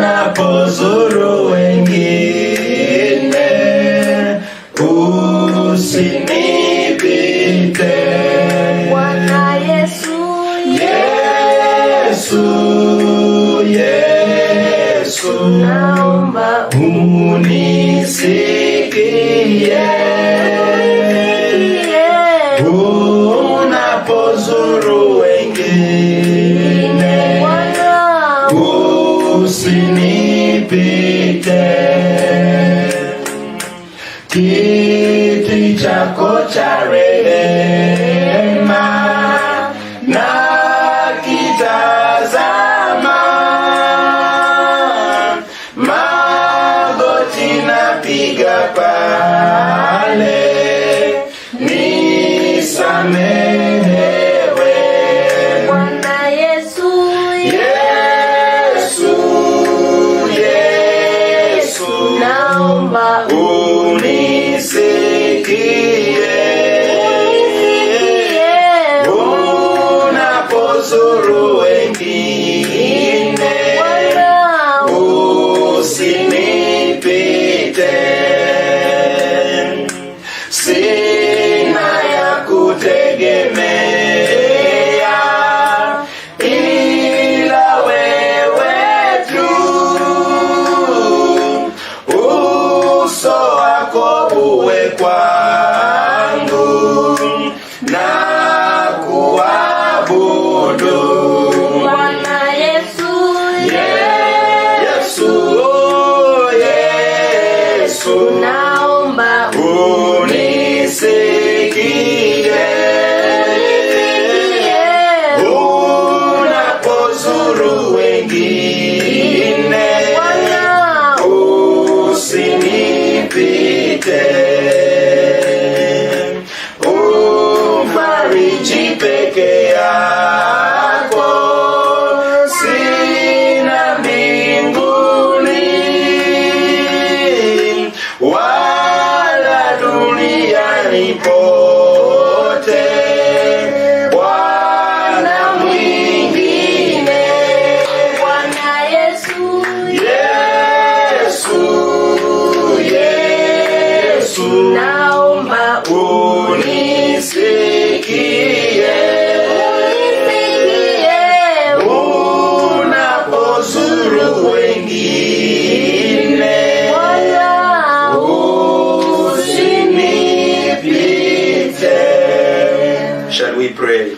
unapozuru wengine, usinipite. Bwana Yesu, Yesu, naomba unisikie. Unapozuru wengine, usinipite. Kiti chako cha rehema na kitazama, magoti napiga pale, nisamehewe. Bwana Yesu, naomba unisikie. Unapozuru wengine, usinipite. Sina ya kutegemea ila wewe tu. Uso wako uwe kwangu na kuabudu. Bwana Yesu, Yesu, naomba unisikie. Unapozuru wengine, usinipite. Umfariji peke yako, sina mbinguni wala duniani pote, Bwana mwingine. Bwana Yesu, naomba unisikie. Unapozuru wengine, usinipite. Shall we pray?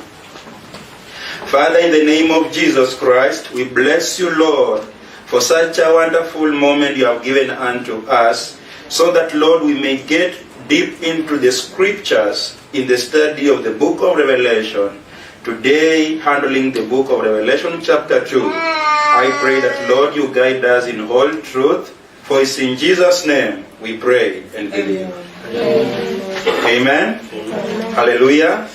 Father, in the name of Jesus Christ, we bless you, Lord, for such a wonderful moment you have given unto us, so that, Lord, we may get deep into the scriptures in the study of the book of Revelation. Today, handling the book of Revelation chapter 2. I pray that, Lord, you guide us in all truth, for it's in Jesus' name we pray and believe. Amen. Hallelujah.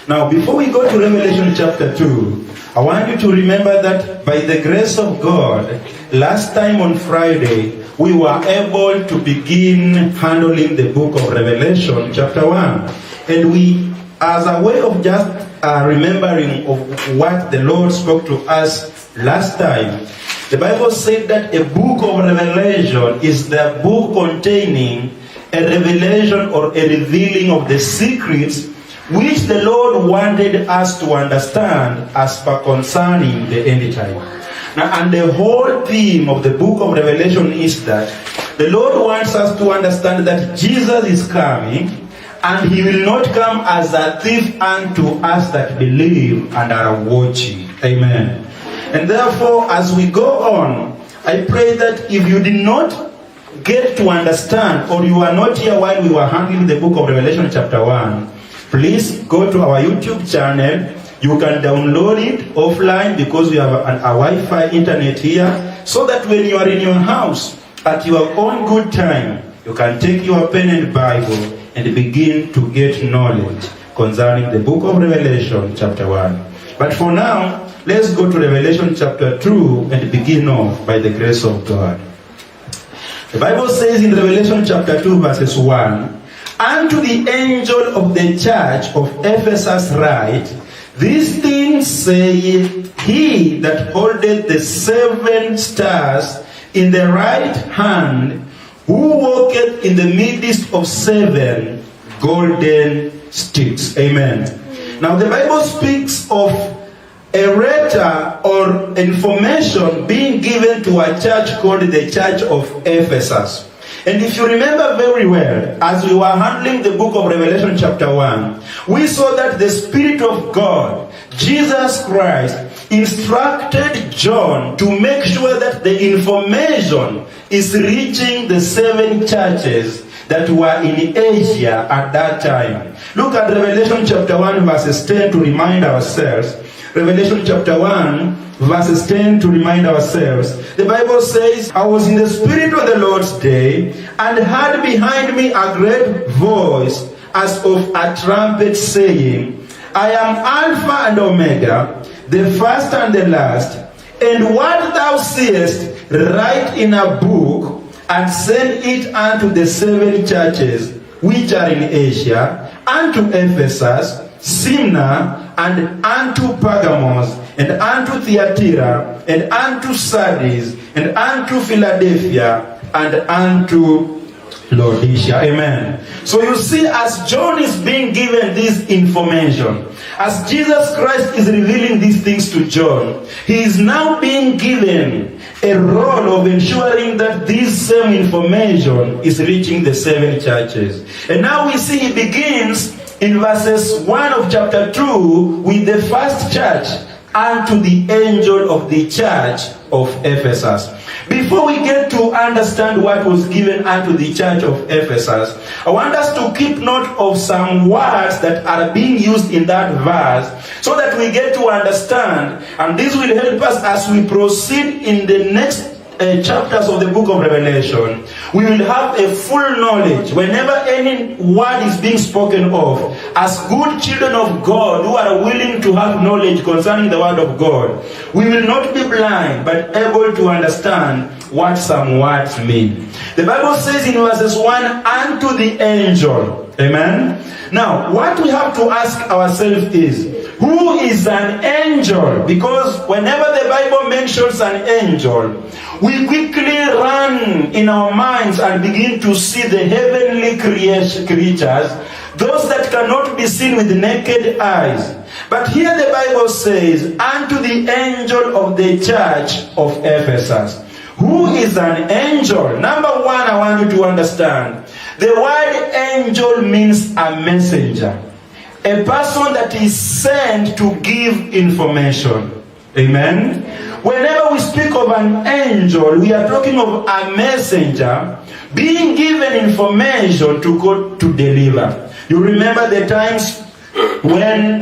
Now, before we go to Revelation chapter 2, I want you to remember that by the grace of God, last time on Friday, we were able to begin handling the book of Revelation chapter 1. And we, as a way of just remembering of what the Lord spoke to us last time, the Bible said that a book of Revelation is the book containing a revelation or a revealing of the secrets which the Lord wanted us to understand as per concerning the end time. Now, and the whole theme of the book of Revelation is that the Lord wants us to understand that Jesus is coming, and he will not come as a thief unto us that believe and are watching. Amen. And therefore, as we go on, I pray that if you did not get to understand, or you are not here while we were handling the book of Revelation chapter 1, please go to our YouTube channel. You can download it offline because we have a Wi-Fi internet here, so that when you are in your house at your own good time, you can take your pen and Bible and begin to get knowledge concerning the book of Revelation chapter 1. But for now, let's go to Revelation chapter 2 and begin off by the grace of God. The Bible says in Revelation chapter 2 verses 1, "Unto the angel of the church of Ephesus write, These things saith he that holdeth the 7 stars in the right hand, who walketh in the midst of 7 golden sticks. Amen. Now the Bible speaks of a letter or information being given to a church called the Church of Ephesus. And if you remember very well, as we were handling the book of Revelation chapter 1, we saw that the Spirit of God, Jesus Christ, instructed John to make sure that the information is reaching the 7 churches that were in Asia at that time. Look at Revelation chapter 1 verses 10 to remind ourselves. Revelation chapter 1 verses 10 to remind ourselves. The Bible says, I was in the Spirit of the Lord's day, and heard behind me a great voice as of a trumpet saying, I am Alpha and Omega, the first and the last. And what thou seest, write in a book, and send it unto the 7 churches which are in Asia, unto Ephesus, Smyrna, and unto Pergamos, and unto Thyatira, and unto Sardis, and unto Philadelphia, and unto Laodicea. Amen. So you see, as John is being given this information, as Jesus Christ is revealing these things to John, he is now being given a role of ensuring that this same information is reaching the 7 churches. And now we see he begins in verses 1 of chapter 2 with the first church, unto the angel of the church of Ephesus. Before we get to understand what was given unto the church of Ephesus, I want us to keep note of some words that are being used in that verse so that we get to understand, and this will help us as we proceed in the next chapters of the book of Revelation. We will have a full knowledge whenever any word is being spoken of. As good children of God who are willing to have knowledge concerning the word of God, we will not be blind but able to understand what some words mean. The Bible says in verses 1, unto the angel. Amen. Now, what we have to ask ourselves is, who is an angel? Because whenever the Bible mentions an angel, we quickly run in our minds and begin to see the heavenly creatures, those that cannot be seen with naked eyes. But here the Bible says, unto the angel of the church of Ephesus. Who is an angel? Number 1, I want you to understand. The word angel means a messenger. A person that is sent to give information. Amen. Whenever we speak of an angel, we are talking of a messenger being given information to go to deliver. You remember the times when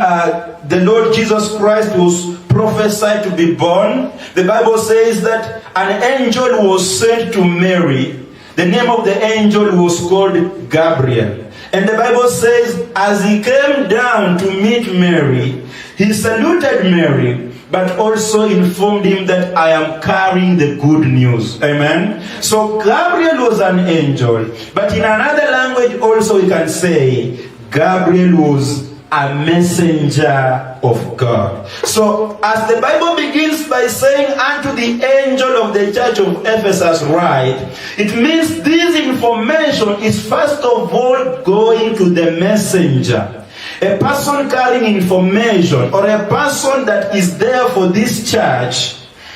the Lord Jesus Christ was prophesied to be born? The Bible says that an angel was sent to Mary. The name of the angel was called Gabriel. And the Bible says, as he came down to meet Mary, he saluted Mary, but also informed him that I am carrying the good news. Amen. So Gabriel was an angel, but in another language also we can say Gabriel was a messenger of God. So as the Bible begins by saying unto the angel of the church of Ephesus write, it means this information is first of all going to the messenger. A person carrying information, or a person that is there for this church,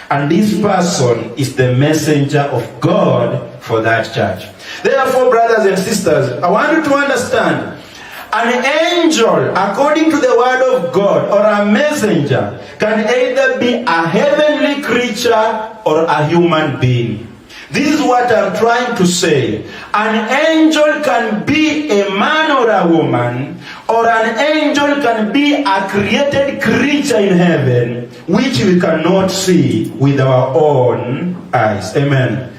and this person is the messenger of God for that church. Therefore, brothers and sisters, I want you to understand, an angel, according to the word of God, or a messenger, can either be a heavenly creature or a human being. This is what I'm trying to say. An angel can be a man or a woman, or an angel can be a created creature in heaven, which we cannot see with our own eyes. Amen.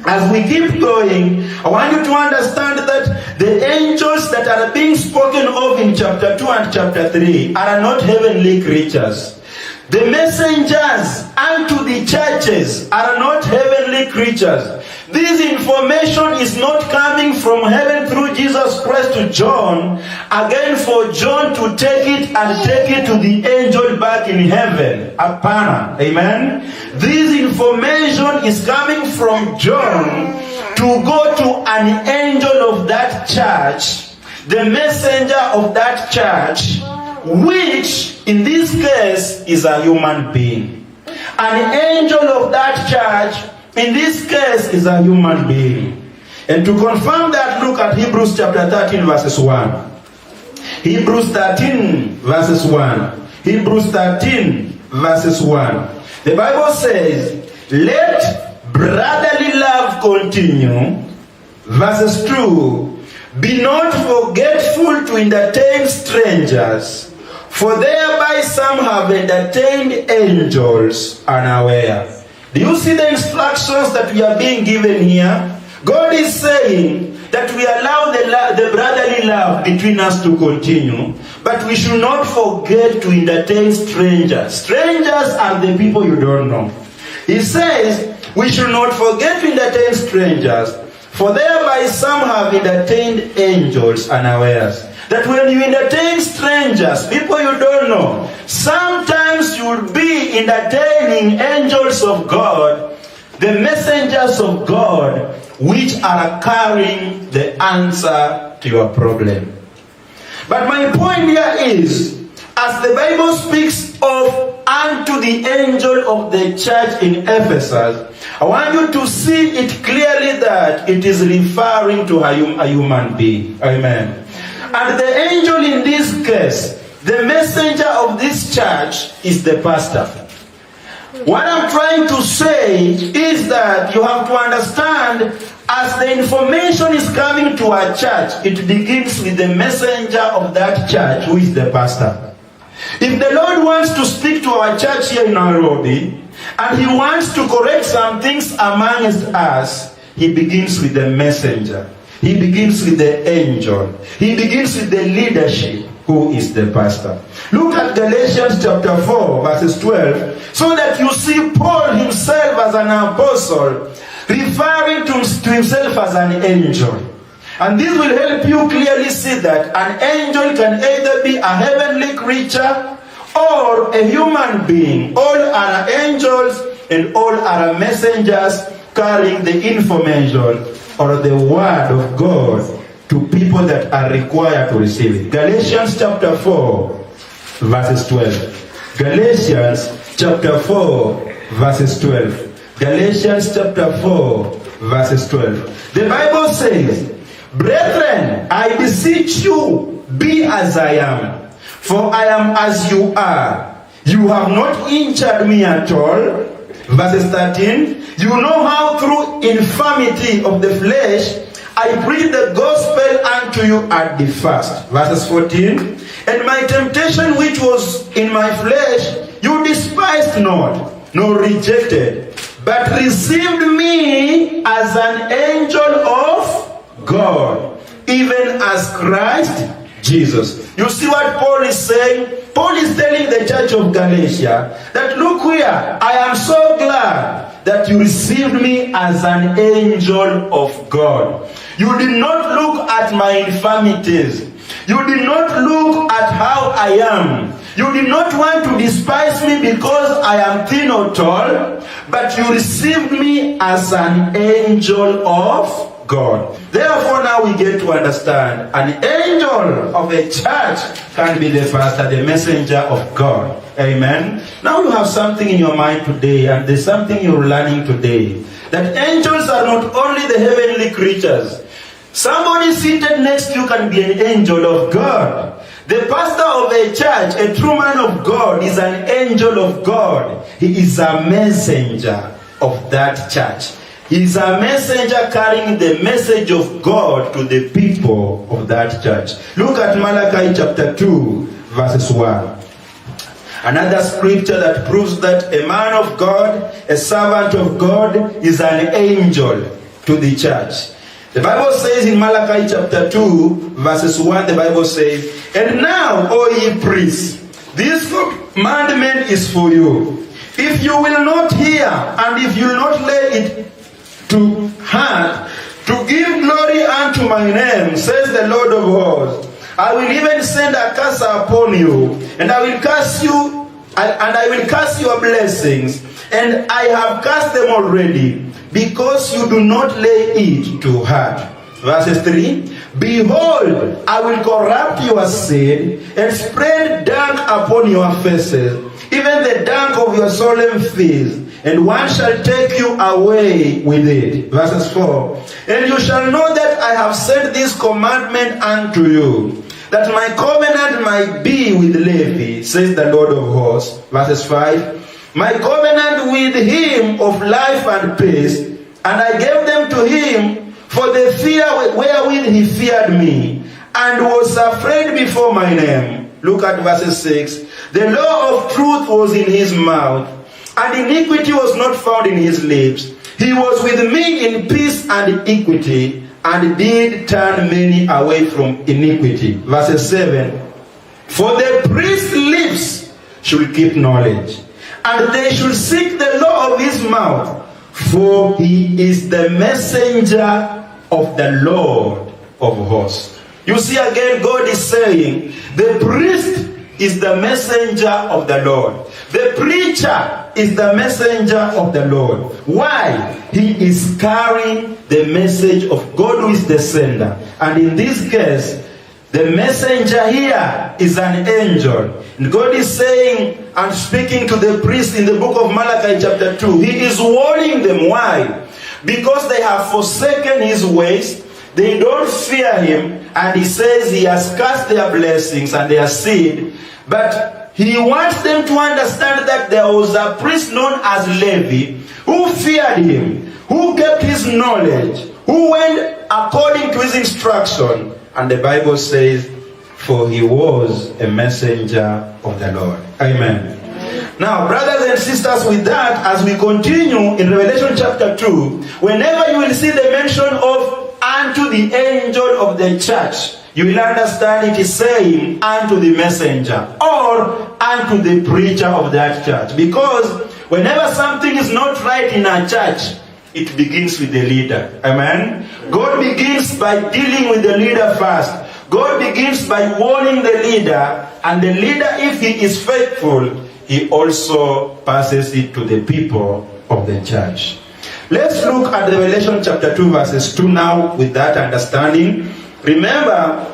As we keep going, I want you to understand that the angels that are being spoken of in chapter 2 and chapter 3 are not heavenly creatures. The messengers unto the churches are not heavenly creatures. this information is not coming from heaven through Jesus Christ to John, again for John to take it and take it to the angel back in heaven. Apana. Amen. This information is coming from John to go to an angel of that church, the messenger of that church, which in this case is a human being. An angel of that church in this case is a human being. And to confirm that, look at Hebrews chapter 13 verses 1. Hebrews 13 verses 1. Hebrews 13 verses 1. The Bible says, let brotherly love continue. Verses 2. Be not forgetful to entertain strangers, for thereby some have entertained angels unaware. Do you see the instructions that we are being given here? God is saying that we allow the brotherly love between us to continue, but we should not forget to entertain strangers. Strangers are the people you don't know. He says we should not forget to entertain strangers, for thereby some have entertained angels unawares. That when you entertain strangers, people you don't know, sometimes you will be entertaining angels of God, the messengers of God, which are carrying the answer to your problem. But my point here is, as the Bible speaks of unto the angel of the church in Ephesus, I want you to see it clearly that it is referring to a human being. Amen. And the angel in this case, the messenger of this church, is the pastor. What I'm trying to say is that you have to understand, as the information is coming to our church, it begins with the messenger of that church, who is the pastor. If the Lord wants to speak to our church here in Nairobi, and He wants to correct some things amongst us, He begins with the messenger. He begins with the angel. He begins with the leadership, who is the pastor. Look at Galatians chapter 4, verses 12, so that you see Paul himself as an apostle, referring to himself as an angel. And this will help you clearly see that an angel can either be a heavenly creature or a human being. All are angels and all are messengers carrying the information or the word of God to people that are required to receive it. Galatians chapter 4, verses 12. Galatians chapter 4, verses 12. Galatians chapter 4, verses 12. The Bible says, brethren, I beseech you, be as I am, for I am as you are. You have not injured me at all. Verses 13, you know how through infirmity of the flesh I preached the gospel unto you at the first. Verses 14, and my temptation which was in my flesh you despised not, nor rejected, but received me as an angel of God, even as Christ Jesus. You see what Paul is saying? Paul is telling the church of Galatia that, look here, I am so glad that you received me as an angel of God. You did not look at my infirmities. You did not look at how I am. You did not want to despise me because I am thin or tall, but you received me as an angel of God. Therefore now we get to understand an angel of a church can be the pastor, the messenger of God. Amen. Now you have something in your mind today, and there's something you're learning today, that angels are not only the heavenly creatures. Somebody seated next to you can be an angel of God. The pastor of a church, a true man of God, is an angel of God. He is a messenger of that church. He is a messenger carrying the message of God to the people of that church. Look at Malachi chapter 2, verses 1. Another scripture that proves that a man of God, a servant of God, is an angel to the church. The Bible says in Malachi chapter 2, verses 1, the Bible says, and now, O ye priests, this commandment is for you. If you will not hear, and if you will not lay it to heart to give glory unto my name, says the Lord of hosts. I will even send a curse upon you, and I will curse you, and I will curse your blessings, and I have cursed them already, because you do not lay it to heart. Verses 3, behold, I will corrupt your seed, and spread dung upon your faces, even the dung of your solemn feasts, and one shall take you away with it. Verses 4, and you shall know that I have sent this commandment unto you, that my covenant might be with Levi, says the Lord of hosts. Verses 5, my covenant with him of life and peace, and I gave them to him for the fear wherewith he feared me, and was afraid before my name. Look at verses 6. The law of truth was in his mouth, and iniquity was not found in his lips. He was with me in peace and equity, and did turn many away from iniquity. Verses 7. For the priest's lips should keep knowledge, and they should seek the law of his mouth, for he is the messenger of the Lord of hosts. You see again, God is saying, the priest is the messenger of the Lord. The preacher is the messenger of the Lord. Why? He is carrying the message of God, who is the sender. And in this case, the messenger here is an angel. And God is saying and speaking to the priest in the book of Malachi chapter 2. He is warning them. Why? Because they have forsaken his ways. They don't fear him. And he says he has cast their blessings and their seed. But he wants them to understand that there was a priest known as Levi who feared him, who kept his knowledge, who went according to his instruction. And the Bible says, for he was a messenger of the Lord. Amen. Now, brothers and sisters, with that, as we continue in Revelation chapter 2, whenever you will see the mention of unto the angel of the church, you will understand it is saying unto the messenger or unto the preacher of that church. Because whenever something is not right in a church, it begins with the leader. Amen? God begins by dealing with the leader first. God begins by warning the leader, and the leader, if he is faithful, he also passes it to the people of the church. Let's look at Revelation chapter 2 verses 2 now with that understanding. Remember,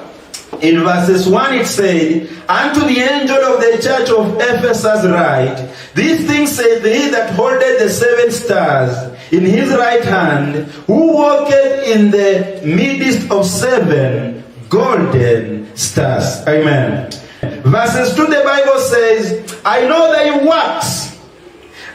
in verses 1 it said, unto the angel of the church of Ephesus write, these things saith he that holdeth the 7 stars in his right hand, who walketh in the midst of 7 golden stars. Amen. Verses 2, the Bible says, I know thy works,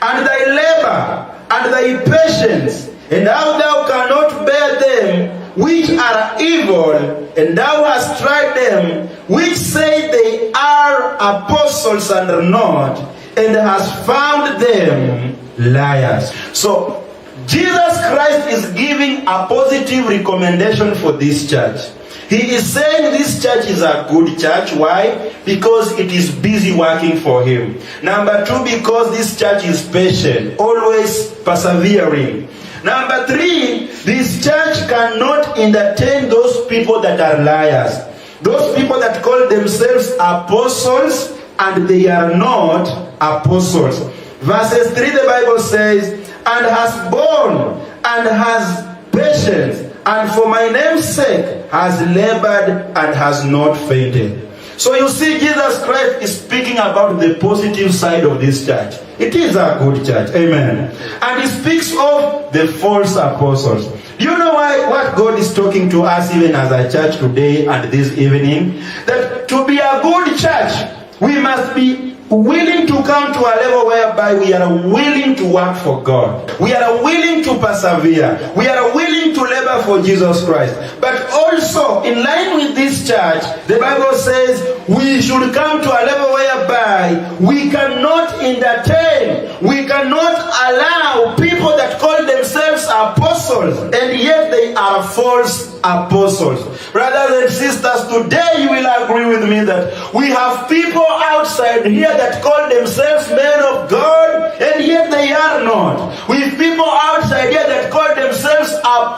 and thy labor, and thy patience, and how thou cannot bear them which are evil, and thou hast tried them which say they are apostles and are not, and hast found them liars. So, Jesus Christ is giving a positive recommendation for this church. He is saying this church is a good church. Why? Because it is busy working for him. Number 2, because this church is patient, always persevering. Number 3, this church cannot entertain those people that are liars. Those people that call themselves apostles and they are not apostles. Verses 3, the Bible says, and has borne and has patience, and for my name's sake has labored and has not fainted. So you see, Jesus Christ is speaking about the positive side of this church. It is a good church. Amen. And he speaks of the false apostles. Do you know what God is talking to us even as a church today and this evening? That to be a good church, we must be willing to come to a level whereby we are willing to work for God. We are willing to persevere. We are willing to labor for Jesus Christ. But also, in line with this church, the Bible says we should come to a level whereby we cannot entertain, we cannot allow people that call themselves apostles, and yet they are false apostles. Brothers and sisters, today you will agree with me that we have people outside here that call themselves men of God, and yet they are not. We have people outside here that call themselves apostles,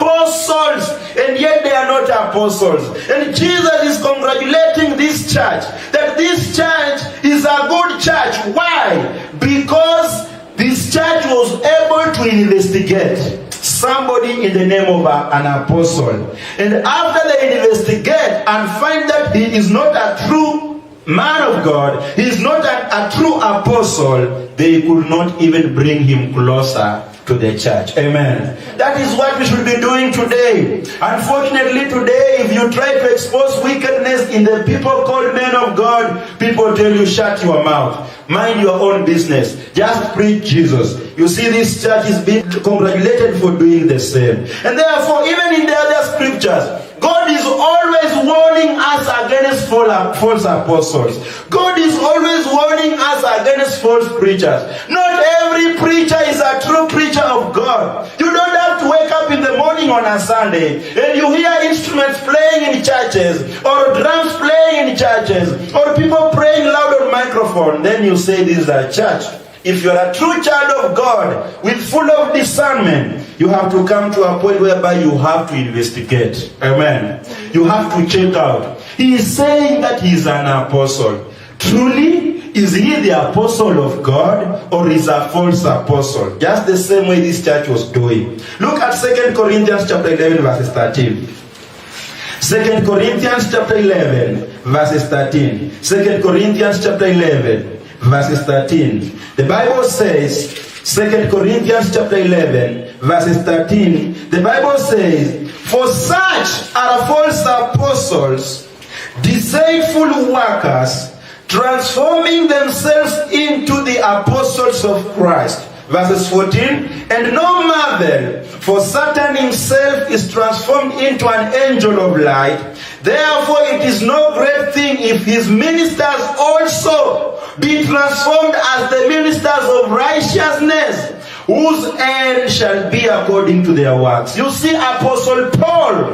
not apostles. And Jesus is congratulating this church, that this church is a good church. Why? Because this church was able to investigate somebody in the name of an apostle. And after they investigate and find that he is not a true man of God, he is not a true apostle, they could not even bring him closer to the church. Amen. That is what we should be doing today. Unfortunately today, if you try to expose wickedness in the people called men of God, people tell you, shut your mouth. Mind your own business. Just preach Jesus. You see, this church is being congratulated for doing the same. And therefore, even in the other scriptures, God is always warning us against false apostles. God is always warning us against false preachers. Not every preacher is a true preacher of God. You don't have to wake up in the morning on a Sunday and you hear instruments playing in churches or drums playing in churches or people praying loud on microphone. Then you say this is a church. If you are a true child of God with full of discernment, you have to come to a point whereby you have to investigate. Amen. You have to check out. He is saying that he is an apostle. Truly, is he the apostle of God or is a false apostle? Just the same way this church was doing. Look at 2 Corinthians chapter 11 verses 13. 2 Corinthians chapter 11 verses 13. 2 Corinthians chapter 11 verses 13. The Bible says, 2 Corinthians chapter 11 verses 13, the Bible says, for such are false apostles, deceitful workers, transforming themselves into the apostles of Christ. Verses 14, and no marvel, for Satan himself is transformed into an angel of light. Therefore it is no great thing if his ministers also be transformed as the ministers of righteousness, whose end shall be according to their works. You see, Apostle Paul,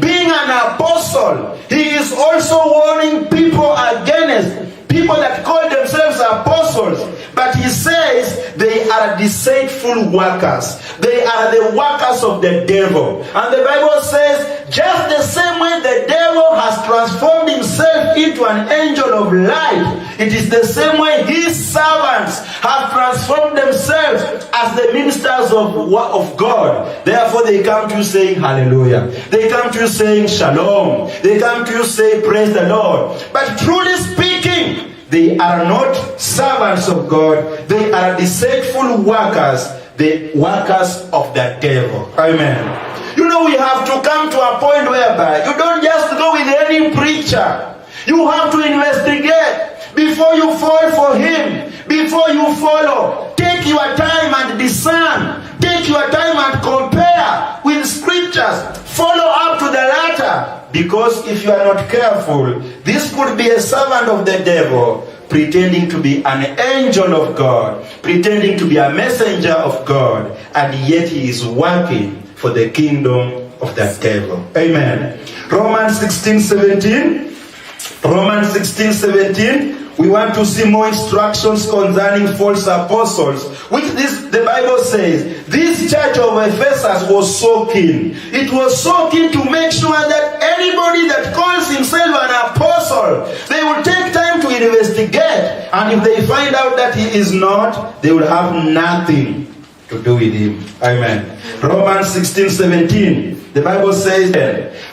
being an apostle, he is also warning people against people that call themselves apostles, but he says they are deceitful workers. They are the workers of the devil. And the Bible says, just the same way the devil has transformed himself into an angel of light, it is the same way his servants have transformed themselves as the ministers of God. Therefore they come to you saying hallelujah. They come to you saying shalom. They come to you saying praise the Lord. But truly speaking, they are not servants of God. They are deceitful workers, the workers of the devil. Amen. You know, we have to come to a point whereby you don't just go with any preacher. You have to investigate before you fall for him, before you follow. Take your time and discern. Take your time and compare with scriptures. Follow up to the latter. Because if you are not careful, this could be a servant of the devil, pretending to be an angel of God, pretending to be a messenger of God, and yet he is working for the kingdom of the devil. Amen. Romans 16:17. Romans 16:17. We want to see more instructions concerning false apostles, which the Bible says this church of Ephesus was so keen. It was so keen to make sure that anybody that calls himself an apostle, they will take time to investigate, and if they find out that he is not, they will have nothing to do with him. Amen. Romans 16:17. The Bible says,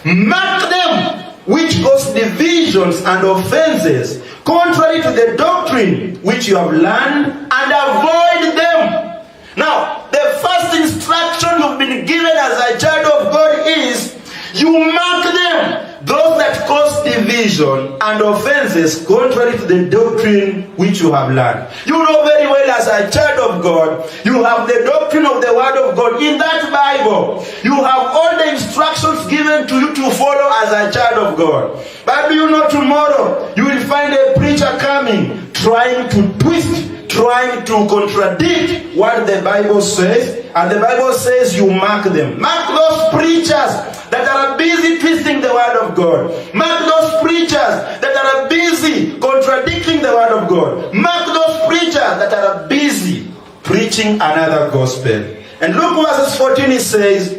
mark them which cause divisions and offenses, contrary to the doctrine which you have learned, and avoid them. Now, the first instruction you've been given as a child of God is, you mark them, those that cause division and offenses contrary to the doctrine which you have learned. You know very well, as a child of God, you have the doctrine of the word of God. In that Bible, you have all the instructions given to you to follow as a child of God. But do you know, tomorrow you will find a preacher coming, trying to twist, trying to contradict what the Bible says. And the Bible says you mark them. Mark those preachers that are busy twisting the word of God. Mark those preachers that are busy contradicting the word of God. Mark those preachers that are busy preaching another gospel. And look verses 14, it says,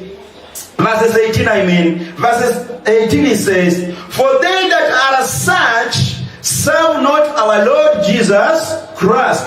Verses 18, Verses 18 it says, for they that are such serve not our Lord Jesus Christ,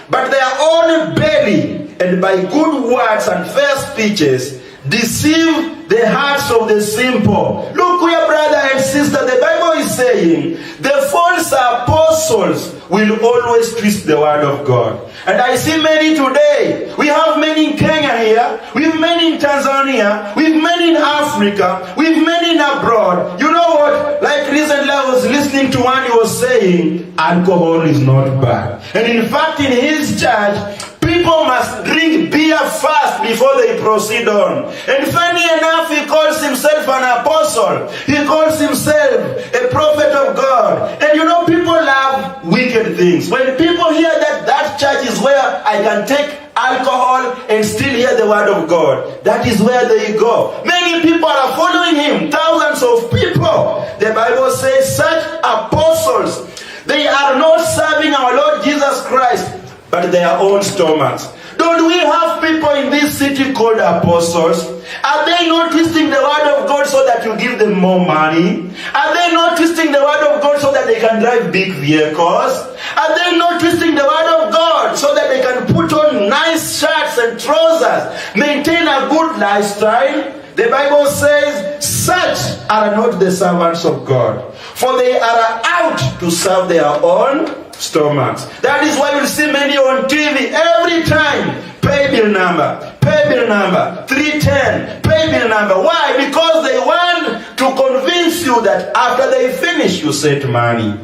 but their own belly, and by good words and fair speeches deceive the hearts of the simple. Look here, brother and sister, the Bible is saying the false apostles will always twist the word of God. And I see many today. We have many in Kenya here, we have many in Tanzania, we have many in Africa, we have many in abroad. You know what? Like recently I was listening to one, he was saying alcohol is not bad. And in fact in his church, people must drink beer first before they proceed on. And funny enough, he calls himself an apostle. He calls himself a prophet of God. And you know, people love wicked things. When people hear that that church is where I can take alcohol and still hear the word of God, that is where they go. Many people are following him. Thousands of people. The Bible says such apostles, they are not serving our Lord Jesus Christ, but their own stomachs. Don't we have people in this city called apostles? Are they not twisting the word of God so that you give them more money? Are they not twisting the word of God so that they can drive big vehicles? Are they not twisting the word of God so that they can put on nice shirts and trousers, maintain a good lifestyle? The Bible says, such are not the servants of God, for they are out to serve their own stomachs. That is why you see many on TV every time. Pay bill number, 310, pay bill number. Why? Because they want to convince you that after they finish, you sent money.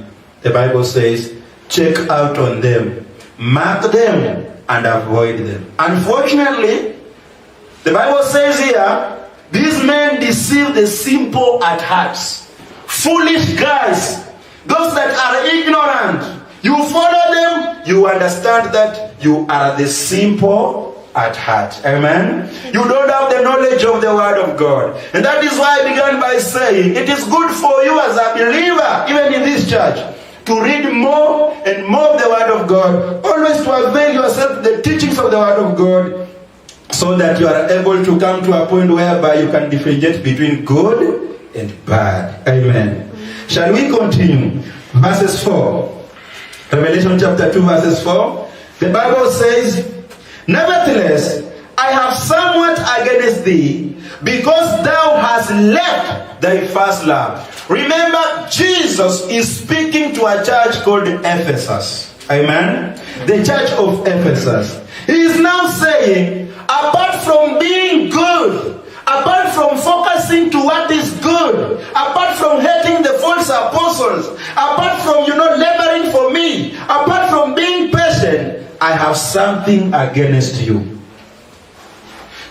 The Bible says, check out on them, mark them, and avoid them. Unfortunately, the Bible says here, these men deceive the simple at heart. Foolish guys, those that are ignorant. You follow them, you understand that you are the simple at heart. Amen? You don't have the knowledge of the word of God. And that is why I began by saying, it is good for you as a believer, even in this church, to read more and more of the word of God. Always to avail yourself of the teachings of the word of God, so that you are able to come to a point whereby you can differentiate between good and bad. Amen. Shall we continue? Verses 4. Revelation chapter 2 verses 4. The Bible says, nevertheless, I have somewhat against thee, because thou hast left thy first love. Remember, Jesus is speaking to a church called Ephesus. Amen? The church of Ephesus. He is now saying, apart from being good, apart from focusing to what is good, apart from hating the false apostles, apart from, laboring for me, apart from being patient, I have something against you.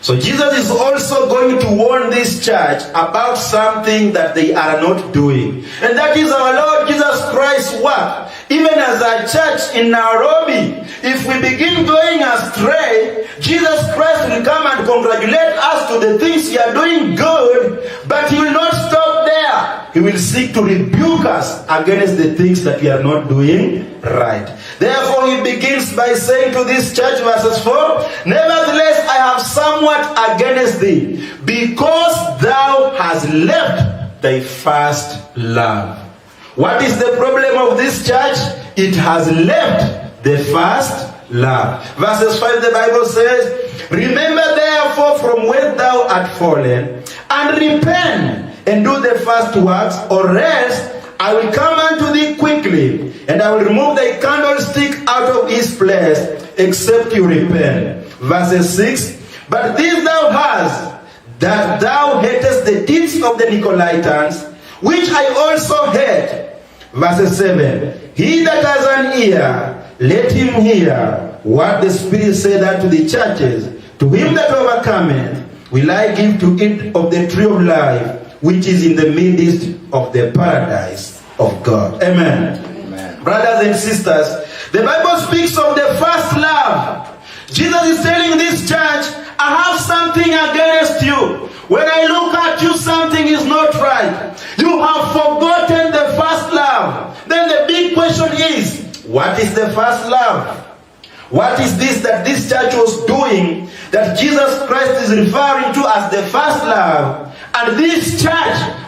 So Jesus is also going to warn this church about something that they are not doing. And that is our Lord Jesus Christ's work. Even as a church in Nairobi, if we begin going astray, Jesus Christ will come and congratulate us to the things we are doing good, but He will not stop there. He will seek to rebuke us against the things that we are not doing right. Therefore, He begins by saying to this church, verses 4, nevertheless, I have somewhat against thee, because thou hast left thy first love. What is the problem of this church? It has left the first love. Verses 5, the Bible says, remember therefore from whence thou art fallen, and repent, and do the first works, or else I will come unto thee quickly, and I will remove thy candlestick out of his place, except you repent. Verses 6, but this thou hast, that thou hatest the deeds of the Nicolaitans, which I also hate. Verses 7, he that has an ear, let him hear what the Spirit saith unto the churches. To him that overcometh will I give to eat of the tree of life, which is in the midst of the paradise of God. Amen. Amen. Brothers and sisters, the Bible speaks of the first love. Jesus is telling this church, I have something against you. When I look at you, something is not right. You have forgotten the first love. Then the big question is, what is the first love? What is this that this church was doing that Jesus Christ is referring to as the first love? And this church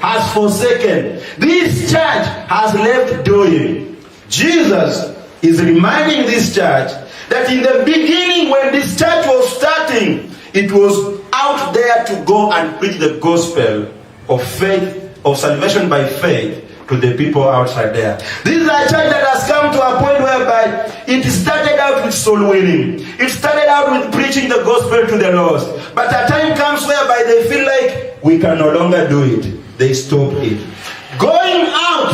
has forsaken. This church has left doing. Jesus is reminding this church that in the beginning, when this church was starting, it was out there to go and preach the gospel of faith, of salvation by faith, to the people outside there. This is a church that has come to a point whereby it started out with soul winning. It started out with preaching the gospel to the lost. But a time comes whereby they feel like we can no longer do it. They stop it. Going out,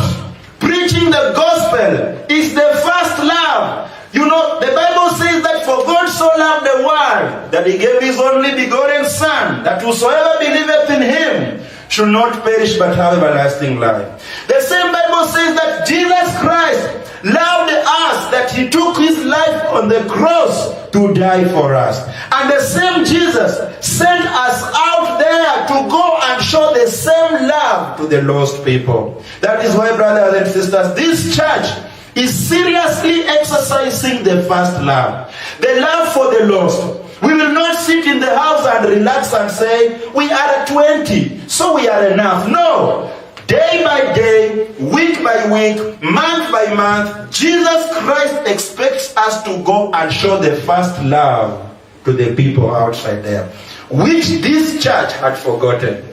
preaching the gospel is the first love. You know, the Bible says that for God so loved the world that he gave his only begotten Son, that whosoever believeth in him should not perish but have everlasting life. The same Bible says that Jesus Christ loved us, that he took his life on the cross to die for us. And the same Jesus sent us out there to go and show the same love to the lost people. That is why, brothers and sisters, this church is seriously exercising the first love. The love for the lost. We will not sit in the house and relax and say, we are 20, so we are enough. No. Day by day, week by week, month by month, Jesus Christ expects us to go and show the first love to the people outside there, which this church had forgotten.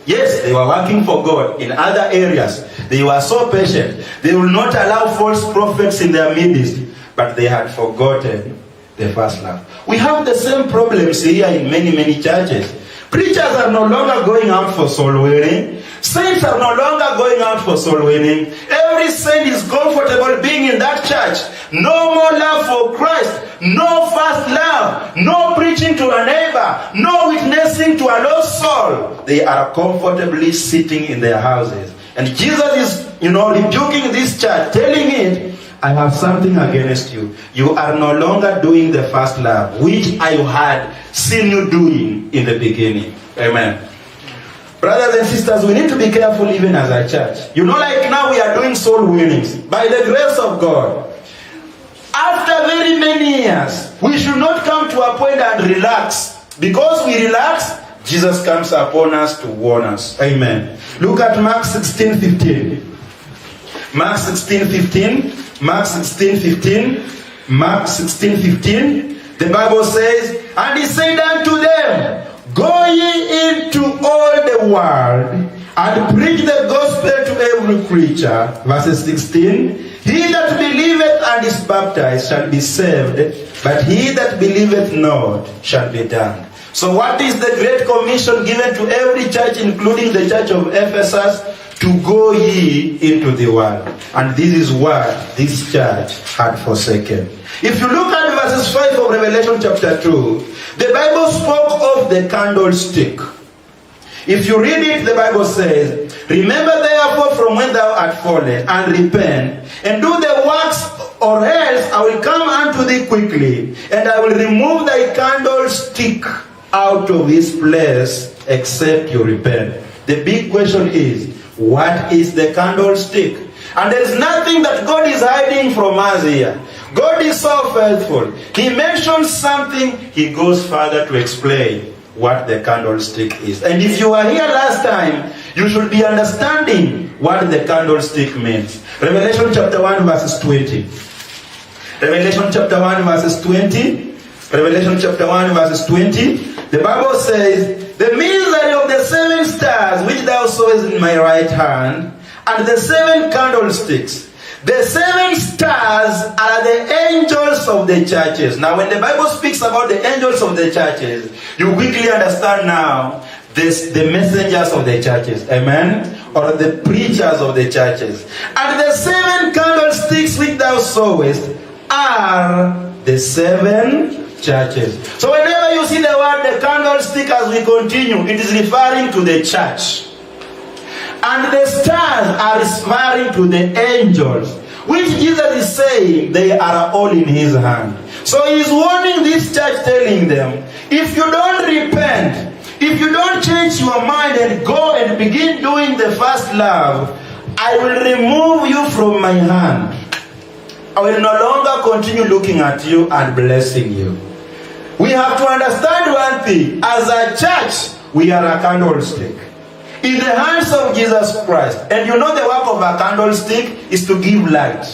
Yes, they were working for God in other areas. They were so patient. They will not allow false prophets in their midst, but they had forgotten the first love. We have the same problems here in many churches. Preachers are no longer going out for soul winning. Saints are no longer going out for soul winning. Every saint is comfortable being in that church. No more love for Christ. No first love. No preaching to a neighbor. No witnessing to a lost soul. They are comfortably sitting in their houses. And Jesus is, rebuking this church, telling it, I have something against you. You are no longer doing the first love, which I had seen you doing in the beginning. Amen. Brothers and sisters, we need to be careful even as a church. Like now we are doing soul winnings. By the grace of God, after very many years, we should not come to a point and relax. Because we relax, Jesus comes upon us to warn us. Amen. Look at Mark 16:15. Mark 16:15. Mark 16:15. Mark 16:15. The Bible says, and he said unto them, go ye into all the world and preach the gospel to every creature. Verse 16. He that believeth and is baptized shall be saved, but he that believeth not shall be damned. So what is the great commission given to every church, including the church of Ephesus? To go ye into the world. And this is what this church had forsaken. If you look at verses 5 of Revelation chapter 2, the Bible spoke of the candlestick. If you read it, the Bible says, remember therefore from when thou art fallen, and repent, and do the works, or else I will come unto thee quickly, and I will remove thy candlestick out of his place, except you repent. The big question is, what is the candlestick? And there is nothing that God is hiding from us here. God is so faithful. He mentions something, he goes further to explain what the candlestick is. And if you were here last time, you should be understanding what the candlestick means. Revelation chapter 1 verses 20. Revelation chapter 1 verses 20. Revelation chapter 1 verses 20. The Bible says, the misery of the 7 stars which thou sawest in my right hand, and the 7 candlesticks. The 7 stars are the angels of the churches. Now when the Bible speaks about the angels of the churches, you quickly understand now the messengers of the churches. Amen? Or the preachers of the churches. And the 7 candlesticks which thou sawest are the 7 churches. So whenever you see the word the candlestick as we continue, it is referring to the church. And the stars are referring to the angels, which Jesus is saying they are all in his hand. So he is warning this church, telling them, if you don't repent, if you don't change your mind and go and begin doing the first love, I will remove you from my hand. I will no longer continue looking at you and blessing you. We have to understand one thing. As a church, we are a candlestick in the hands of Jesus Christ. And you know the work of a candlestick is to give light.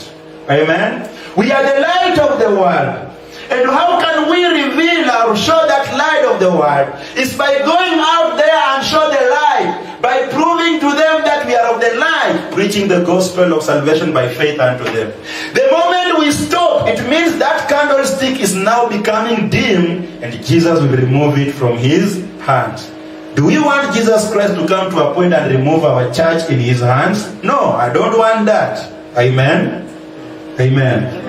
Amen? We are the light of the world. And how can we reveal or show that light of the world? It's by going out there and show the light. By proving to them that we are of the light. Preaching the gospel of salvation by faith unto them. The moment we stop, it means that candlestick is now becoming dim. And Jesus will remove it from his hands. Do we want Jesus Christ to come to a point and remove our church in his hands? No, I don't want that. Amen? Amen.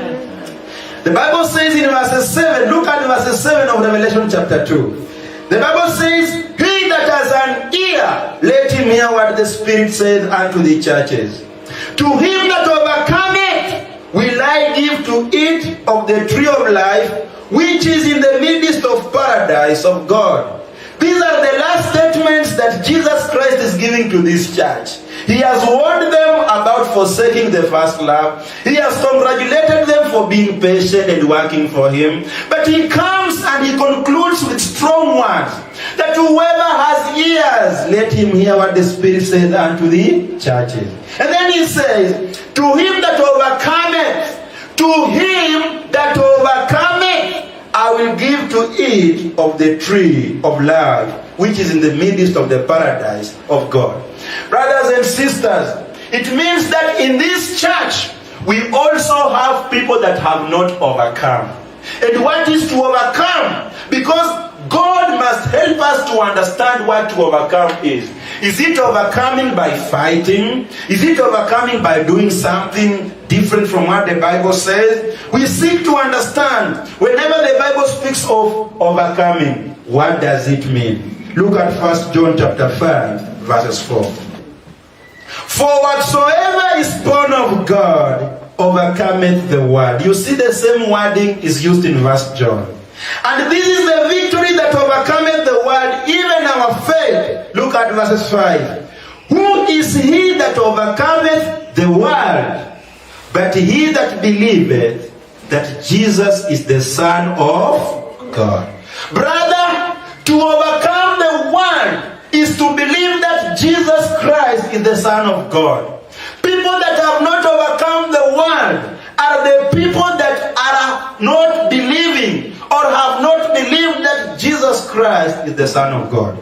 The Bible says in verse 7, look at verse 7 of Revelation chapter 2. The Bible says, he that has an ear, let him hear what the Spirit says unto the churches. To him that overcometh will I give to eat of the tree of life, which is in the midst of paradise of God. These are the last statements that Jesus Christ is giving to this church. He has warned them about forsaking the first love. He has congratulated them for being patient and working for him. But he comes and he concludes with strong words. That whoever has ears, let him hear what the Spirit says unto the churches. And then he says, to him that overcometh, to him that overcometh, I will give to eat of the tree of life, which is in the midst of the paradise of God. Brothers and sisters, it means that in this church, we also have people that have not overcome. And what is to overcome? Because God must help us to understand what to overcome is. Is it overcoming by fighting? Is it overcoming by doing something different from what the Bible says? We seek to understand. Whenever the Bible speaks of overcoming, what does it mean? Look at 1 John chapter 5, verses 4. For whatsoever is born of God overcometh the world. You see the same wording is used in 1 John. And this is the victory that overcometh the world, even our faith. Look at verses 5. Who is he that overcometh the world? But he that believeth that Jesus is the Son of God. Brother, to overcome the world is to believe that Jesus Christ is the Son of God. People that have not overcome the world are the people that are not believing or have not believed that Jesus Christ is the Son of God.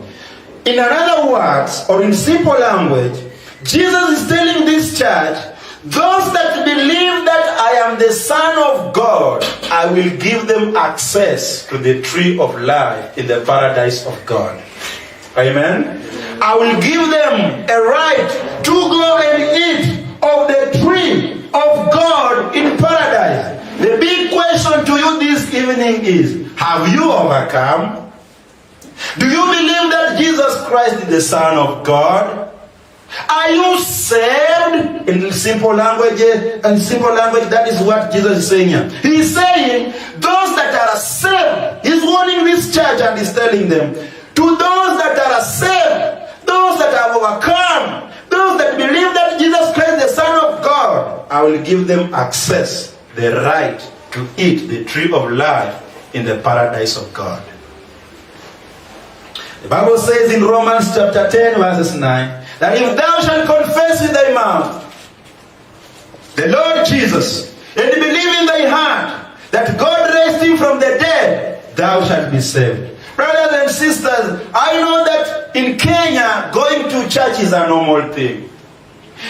In other words, or in simple language, Jesus is telling this church, those that believe that I am the Son of God, I will give them access to the tree of life in the paradise of God. Amen? I will give them a right to go and eat of the tree of God in paradise. The big question to you this evening is, have you overcome? Do you believe that Jesus Christ is the Son of God? Are you saved? In simple language, that is what Jesus is saying here. He is saying, those that are saved, he's warning this church and he's telling them, to those that are saved, those that have overcome, those that believe that Jesus Christ is the Son of God, I will give them access, the right to eat the tree of life in the paradise of God. The Bible says in Romans chapter 10 verses 9, that if thou shalt confess with thy mouth the Lord Jesus, and believe in thy heart that God raised him from the dead, thou shalt be saved. Brothers and sisters, I know that in Kenya, going to church is a normal thing.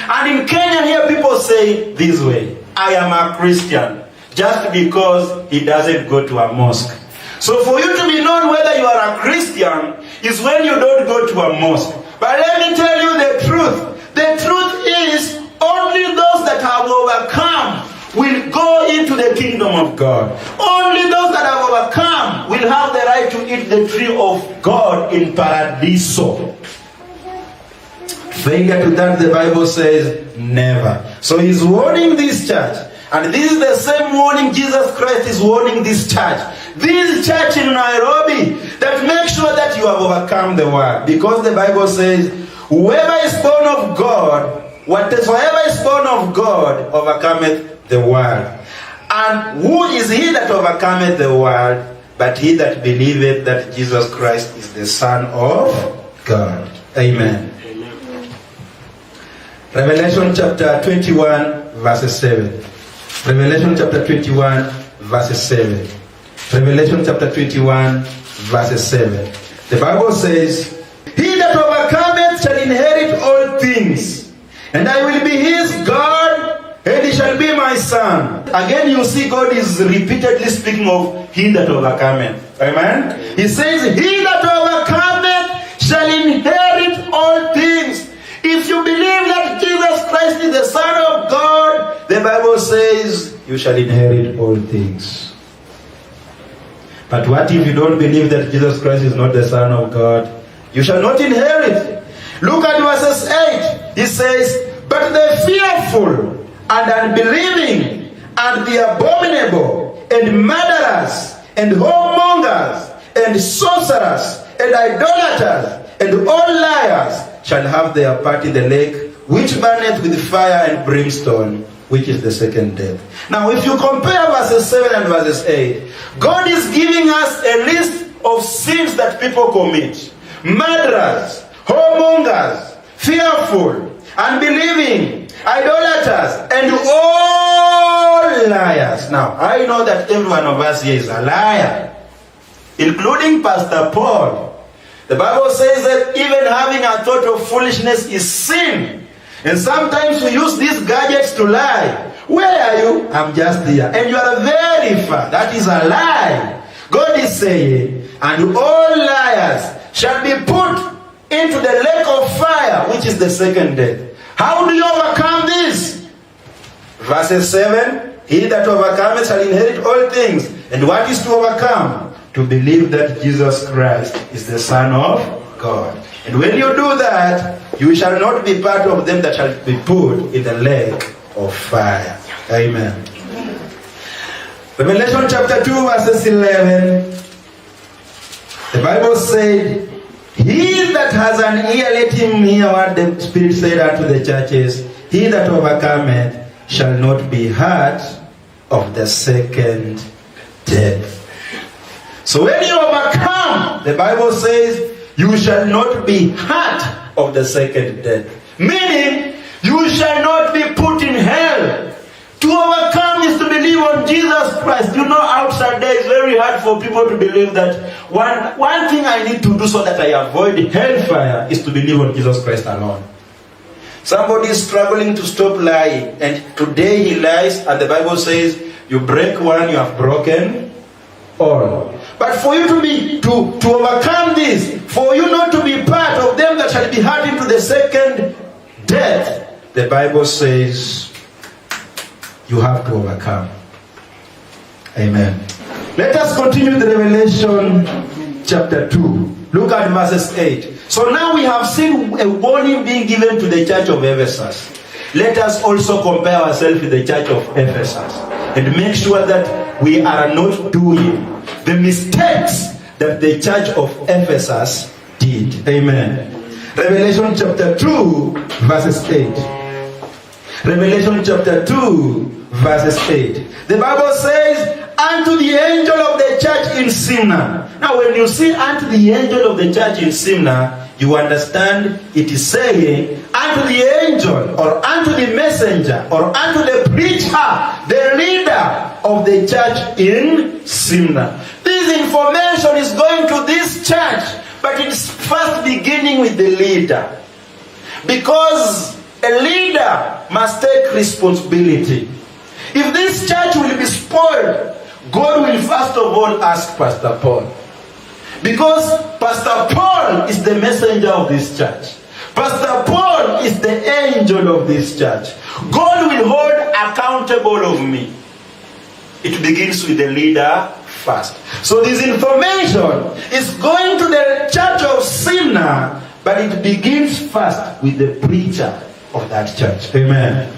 And in Kenya here, people say this way, I am a Christian, just because he doesn't go to a mosque. So for you to be known whether you are a Christian is when you don't go to a mosque. But let me tell you the truth. The truth is, only those that have overcome will go into the kingdom of God. Only those that have overcome will have the right to eat the tree of God in Paradiso. Failure to that, the Bible says, never. So he's warning this church. And this is the same warning Jesus Christ is warning this church. This church in Nairobi, that make sure that you have overcome the world. Because the Bible says, whoever is born of God, whatsoever is born of God, overcometh the world. And who is he that overcometh the world, but he that believeth that Jesus Christ is the Son of God? Amen. Revelation chapter 21, verses 7. Revelation chapter 21, verses 7. Revelation chapter 21, verses 7. The Bible says, he that overcometh shall inherit all things, and I will be his God, and he shall be my son. Again, you see God is repeatedly speaking of he that overcometh. Amen? He says, he that overcometh shall inherit all things. If you believe that Jesus Christ is the Son of God, the Bible says, you shall inherit all things. But what if you don't believe that Jesus Christ is not the Son of God? You shall not inherit. Look at verses 8. He says, but the fearful and unbelieving and the abominable and murderers and whoremongers and sorcerers and idolaters and all liars shall have their part in the lake which burneth with fire and brimstone, which is the second death. Now if you compare verses 7 and verses 8, God is giving us a list of sins that people commit. Murderers, whoremongers, fearful, unbelieving, idolaters, and all liars. Now, I know that every one of us here is a liar, including Pastor Paul. The Bible says that even having a thought of foolishness is sin. And sometimes we use these gadgets to lie. Where are you? I'm just here. And you are very far. That is a lie. God is saying, and all liars shall be put into the lake of fire, which is the second death. How do you overcome this? Verses 7, he that overcometh shall inherit all things. And what is to overcome? To believe that Jesus Christ is the Son of God. And when you do that, you shall not be part of them that shall be put in the lake of fire. Amen. Revelation chapter 2, verses 11. The Bible said, he that has an ear, let him hear what the Spirit said unto the churches. He that overcometh shall not be hurt of the second death. So when you overcome, the Bible says, you shall not be hurt of the second death. Meaning, you shall not be put in hell. To overcome is to believe on Jesus Christ. You know, outside there is very hard for people to believe that one thing I need to do so that I avoid hellfire is to believe on Jesus Christ alone. Somebody is struggling to stop lying, and today he lies, and the Bible says, you break one, you have broken all. But for you to overcome this, for you not to be part of them that shall be hurt into the second death, the Bible says you have to overcome. Amen. Let us continue the Revelation chapter 2. Look at verses 8. So now we have seen a warning being given to the church of Ephesus. Let us also compare ourselves with the church of Ephesus and make sure that we are not doing the mistakes that the church of Ephesus did. Amen. Revelation chapter 2, verses 8. Revelation chapter 2, verses 8. The Bible says, unto the angel of the church in Smyrna. Now when you see unto the angel of the church in Smyrna, you understand it is saying unto the angel or unto the messenger or unto the preacher, the leader of the church in Smyrna. This information is going to this church, but it's first beginning with the leader. Because a leader must take responsibility. If this church will be spoiled, God will first of all ask Pastor Paul. Because Pastor Paul is the messenger of this church. Pastor Paul is the angel of this church. God will hold accountable of me. It begins with the leader first. So this information is going to the church of Smyrna, but it begins first with the preacher of that church. Amen.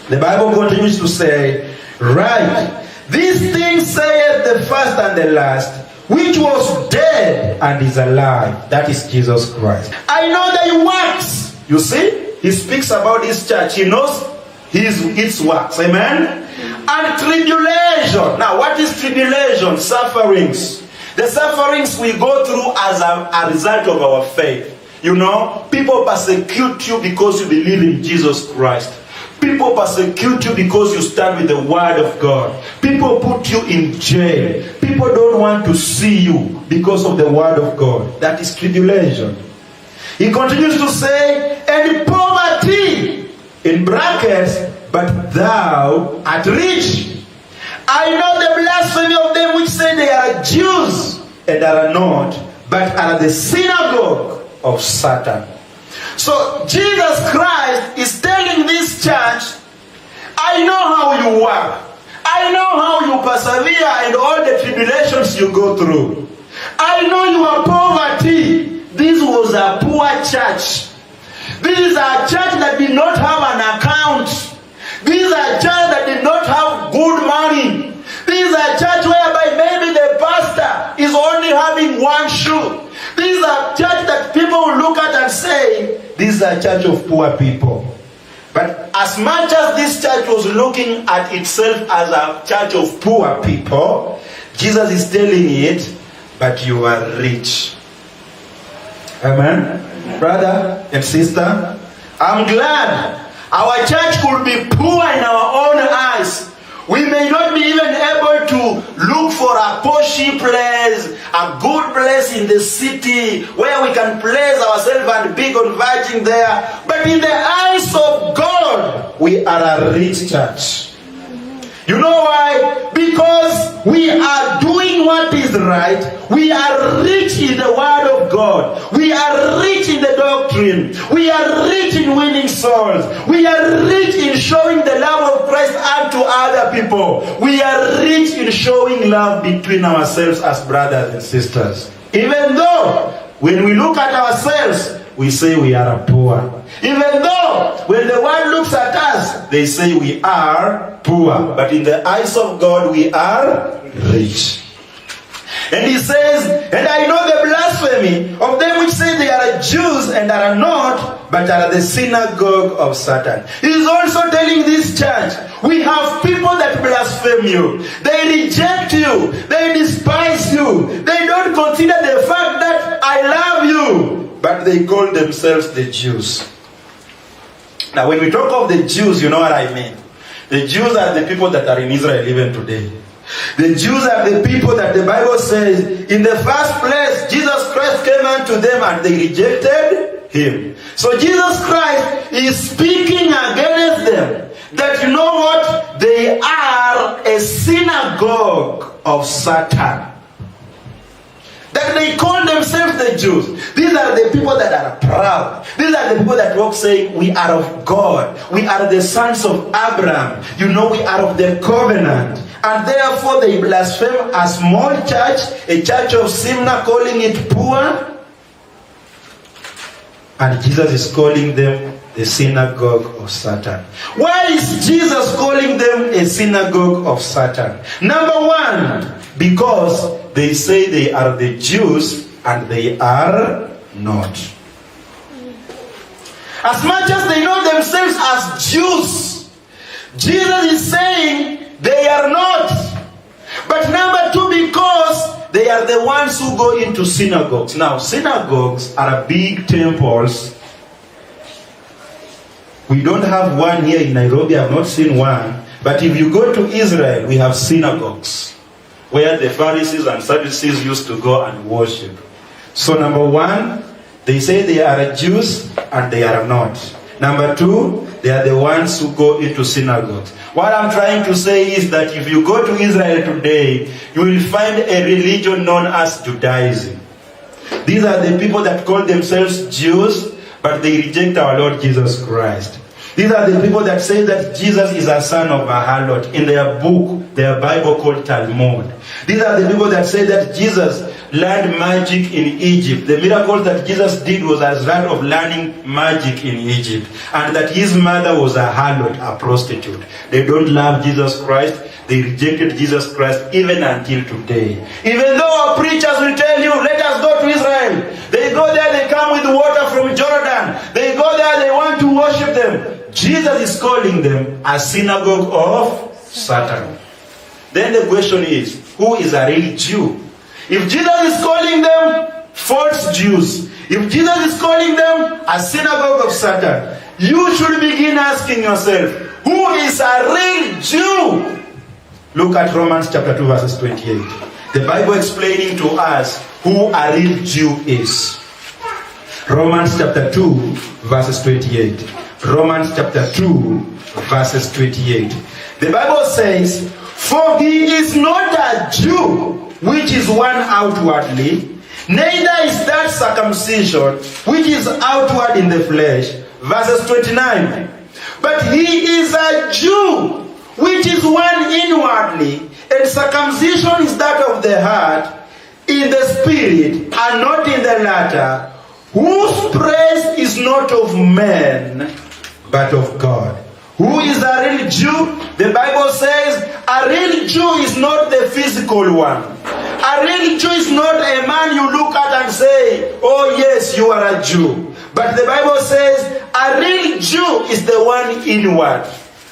The Bible continues to say, right, these things saith the first and the last, which was dead and is alive. That is Jesus Christ. I know thy works. You see, he speaks about this church. He knows its works. Amen. And tribulation. Now, what is tribulation? Sufferings. The sufferings we go through as a result of our faith. You know, people persecute you because you believe in Jesus Christ. People persecute you because you stand with the word of God. People put you in jail. People don't want to see you because of the word of God. That is tribulation. He continues to say, and poverty, in brackets, but thou art rich. I know the blasphemy of them which say they are Jews and are not, but are the synagogue of Satan. So Jesus Christ is telling this church, I know how you work. I know how you persevere and all the tribulations you go through. I know your poverty. This was a poor church. This is a church that did not have an account. This is a church that did not have good money. This is a church whereby maybe the pastor is only having one shoe. This is a church that people will look at and say, this is a church of poor people. But as much as this church was looking at itself as a church of poor people, Jesus is telling it, but you are rich. Amen? Brother and sister, I'm glad our church could be poor in our own eyes. We may not be even able to look for a poshy place, a good place in the city where we can place ourselves and be converging there. But in the eyes of God, we are a rich church. You know why? Because we are doing what is right. We are rich in the word of God. We are rich in the doctrine. We are rich in winning souls. We are rich in showing the love of Christ unto other people. We are rich in showing love between ourselves as brothers and sisters. Even though when we look at ourselves, we say we are poor. Even though when the world looks at us, they say we are poor. But in the eyes of God, we are rich. And he says, and I know the blasphemy of them which say they are Jews and are not, but are the synagogue of Satan. He is also telling this church, we have people that blaspheme you. They reject you. They despise you. They don't consider the fact that I love you. But they call themselves the Jews. Now when we talk of the Jews, you know what I mean. The Jews are the people that are in Israel even today. The Jews are the people that the Bible says, in the first place, Jesus Christ came unto them and they rejected him. So Jesus Christ is speaking against them. That you know what? They are a synagogue of Satan. That they call themselves the Jews. These are the people that are proud. These are the people that walk saying, we are of God. We are the sons of Abraham. You know, we are of the covenant. And therefore they blaspheme a small church, a church of Smyrna, calling it poor. And Jesus is calling them the synagogue of Satan. Why is Jesus calling them a synagogue of Satan? Number one, because they say they are the Jews and they are not. As much as they know themselves as Jews, Jesus is saying they are not. But number two, because they are the ones who go into synagogues. Now, synagogues are big temples. We don't have one here in Nairobi. I've not seen one. But if you go to Israel, we have synagogues where the Pharisees and Sadducees used to go and worship. So number one, they say they are Jews and they are not. Number two, they are the ones who go into synagogues. What I'm trying to say is that if you go to Israel today, you will find a religion known as Judaism. These are the people that call themselves Jews, but they reject our Lord Jesus Christ. These are the people that say that Jesus is a son of a harlot in their book, their Bible called Talmud. These are the people that say that Jesus learned magic in Egypt. The miracles that Jesus did was as that of learning magic in Egypt. And that his mother was a harlot, a prostitute. They don't love Jesus Christ. They rejected Jesus Christ even until today. Even though our preachers will tell you, let us go to Israel. They go there, they come with water from Jordan. They go there, they want to worship them. Jesus is calling them a synagogue of Satan. Then the question is, who is a real Jew? If Jesus is calling them false Jews, if Jesus is calling them a synagogue of Satan, you should begin asking yourself, who is a real Jew? Look at Romans chapter 2 verses 28. The Bible explaining to us who a real Jew is. Romans chapter 2 verses 28. Romans chapter 2 verses 28. The Bible says, for he is not a Jew, which is one outwardly, neither is that circumcision, which is outward in the flesh. Verses 29. But he is a Jew, which is one inwardly, and circumcision is that of the heart, in the spirit, and not in the latter, whose praise is not of men, but of God. Who is a real Jew? The Bible says a real Jew is not the physical one. A real Jew is not a man you look at and say, oh yes, you are a Jew. But the Bible says a real Jew is the one inward,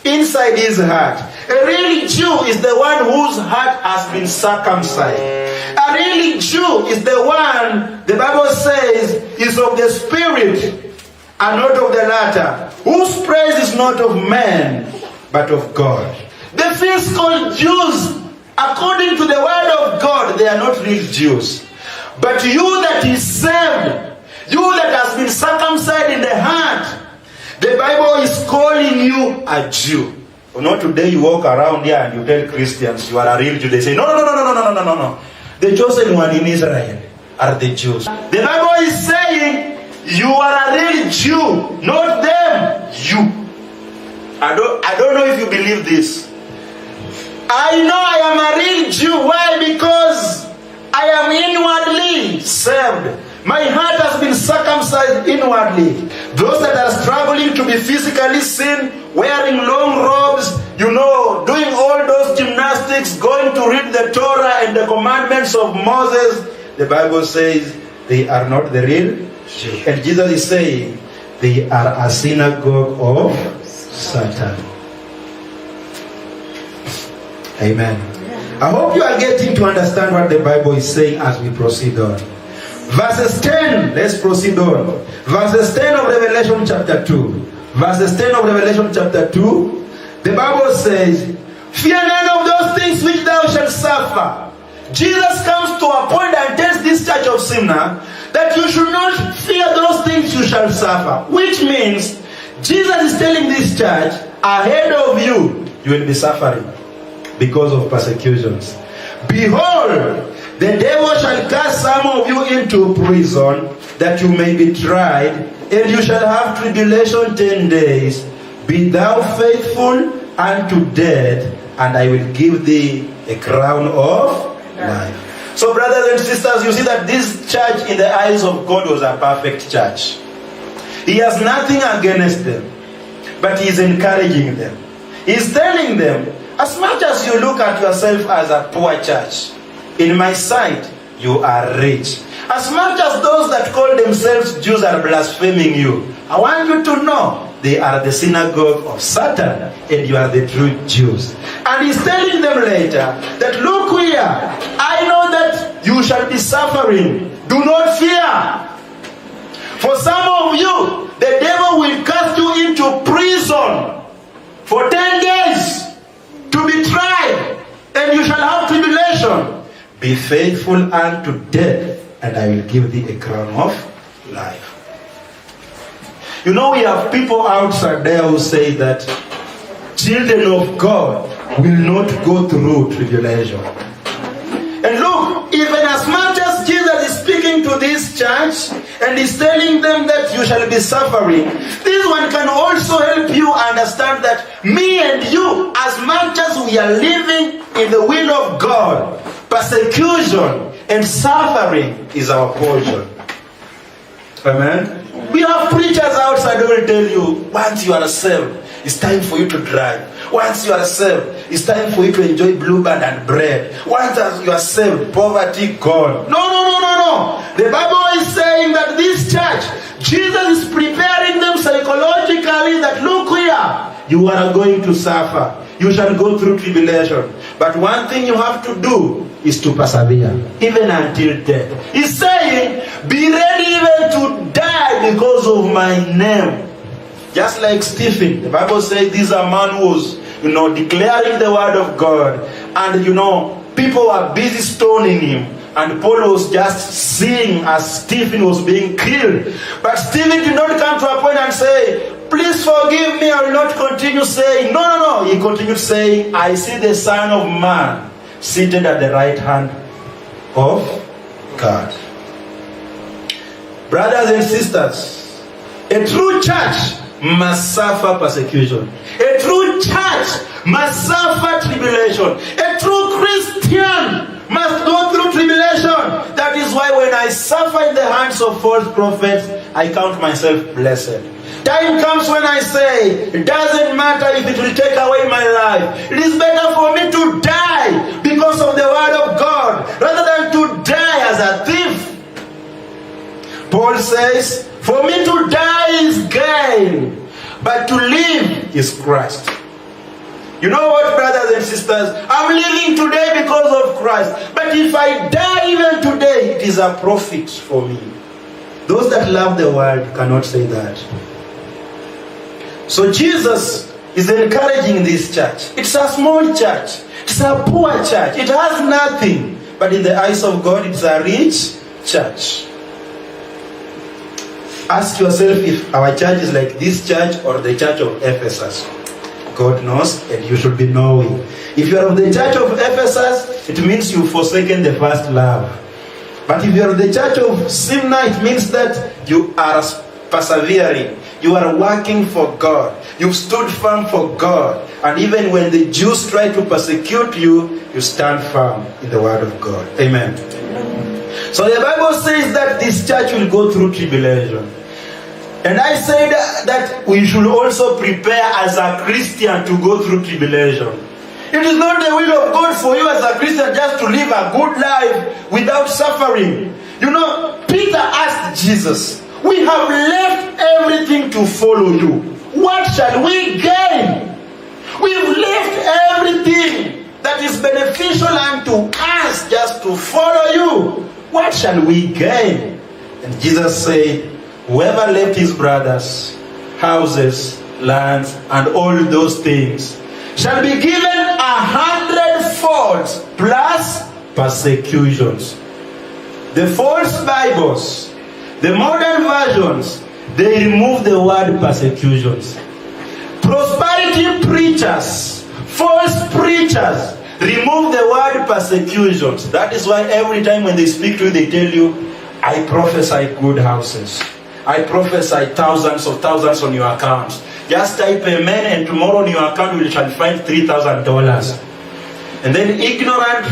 inside his heart. A real Jew is the one whose heart has been circumcised. A real Jew is the one, the Bible says, is of the spirit and not of the latter, whose praise is not of men, but of God. The physical Jews, according to the word of God, they are not real Jews. But you that is saved, you that has been circumcised in the heart, the Bible is calling you a Jew. You know, today you walk around here and you tell Christians you are a real Jew. They say, no. The chosen one in Israel are the Jews. The Bible is saying, you are a real Jew, not them, you. I don't know if you believe this. I know I am a real Jew. Why? Because I am inwardly saved. My heart has been circumcised inwardly. Those that are struggling to be physically seen, wearing long robes, doing all those gymnastics, going to read the Torah and the commandments of Moses, the Bible says they are not the real Jew. And Jesus is saying they are a synagogue of Satan. Amen. I hope you are getting to understand what the Bible is saying as we proceed on. Verses 10, let's proceed on. Verses 10 of Revelation chapter 2. Verses 10 of Revelation chapter 2. The Bible says, fear none of those things which thou shalt suffer. Jesus comes to a point and tells this church of Smyrna that you should not fear those things you shall suffer. Which means, Jesus is telling this church, ahead of you, you will be suffering because of persecutions. Behold, the devil shall cast some of you into prison, that you may be tried, and you shall have tribulation 10 days. Be thou faithful unto death, and I will give thee a crown of life. So brothers and sisters, you see that this church in the eyes of God was a perfect church. He has nothing against them, but he is encouraging them. He is telling them, as much as you look at yourself as a poor church, in my sight, you are rich. As much as those that call themselves Jews are blaspheming you, I want you to know they are the synagogue of Satan and you are the true Jews. And he's telling them later that, look here, I know that you shall be suffering. Do not fear. For some of you, the devil will cast you into prison for 10 days to be tried, and you shall have tribulation. Be faithful unto death, and I will give thee a crown of life. We have people outside there who say that children of God will not go through tribulation. And look, even as much as Jesus is speaking to this church and is telling them that you shall be suffering, this one can also help you understand that me and you, as much as we are living in the will of God, persecution and suffering is our portion. Amen. We have preachers outside who will tell you, once you are saved, it's time for you to drive. Once you are saved, it's time for you to enjoy blueband and bread. Once you are saved, poverty gone. No. The Bible is saying that this church, Jesus is preparing them psychologically that, look here, you are going to suffer. you shall go through tribulation. But one thing you have to do is to persevere, even until death. He's saying, be ready even to die because of my name. Just like Stephen, the Bible says this is a man who was, declaring the word of God. And, people were busy stoning him. And Paul was just seeing as Stephen was being killed. But Stephen did not come to a point and say, please forgive me, I will not continue saying. No. He continued saying, I see the Son of Man seated at the right hand of God. Brothers and sisters, a true church must suffer persecution. A true church must suffer tribulation. A true Christian must go through tribulation. That is why when I suffer in the hands of false prophets, I count myself blessed. Time comes when I say, it doesn't matter if it will take away my life. It is better for me to die because of the word of God rather than to die as a thief. Paul says, for me to die is gain, but to live is Christ. You know what, brothers and sisters? I'm living today because of Christ. But if I die even today, it is a profit for me. Those that love the world cannot say that. So Jesus is encouraging this church. It's a small church. It's a poor church. It has nothing. But in the eyes of God, it's a rich church. Ask yourself if our church is like this church or the church of Ephesus. God knows, and you should be knowing. If you are of the church of Ephesus, it means you've forsaken the first love. But if you are of the church of Smyrna, it means that you are persevering. You are working for God. You've stood firm for God. And even when the Jews try to persecute you, you stand firm in the word of God. Amen. So the Bible says that this church will go through tribulation. And I said that we should also prepare as a Christian to go through tribulation. It is not the will of God for you as a Christian just to live a good life without suffering. Peter asked Jesus, we have left everything to follow you. What shall we gain? We've left everything that is beneficial unto us just to follow you. What shall we gain? And Jesus said, whoever left his brothers, houses, lands, and all those things shall be given 100-fold plus persecutions. The false Bibles, the modern versions, they remove the word persecutions. Prosperity preachers, false preachers, remove the word persecutions. That is why every time when they speak to you, they tell you, I prophesy good houses. I prophesy thousands of thousands on your accounts. Just type amen and tomorrow on your account you shall find $3,000. And then ignorant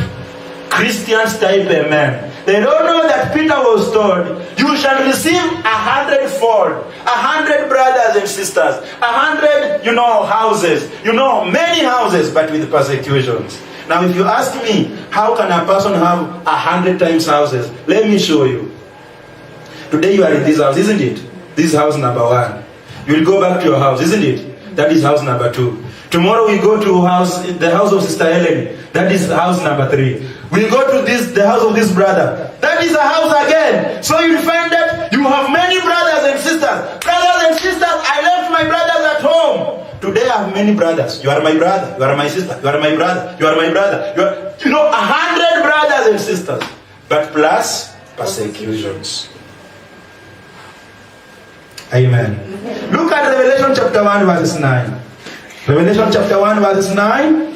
Christians type amen. They don't know that Peter was told, you shall receive 100-fold, 100 brothers and sisters, 100, houses, many houses, but with persecutions. Now if you ask me, how can a person have 100 times houses? Let me show you. Today you are in this house, isn't it? This is house number 1. You will go back to your house, isn't it? That is house number 2. Tomorrow we go to the house of Sister Helen. That is house number 3. We go to the house of this brother. That is a house again. So you find that you have many brothers and sisters. Brothers and sisters, I left my brothers at home. Today I have many brothers. You are my brother. You are my sister. You are my brother. You are my brother. You are, 100 brothers and sisters. But plus persecutions. Amen. Look at Revelation chapter 1 verses 9. Revelation chapter 1 verses 9.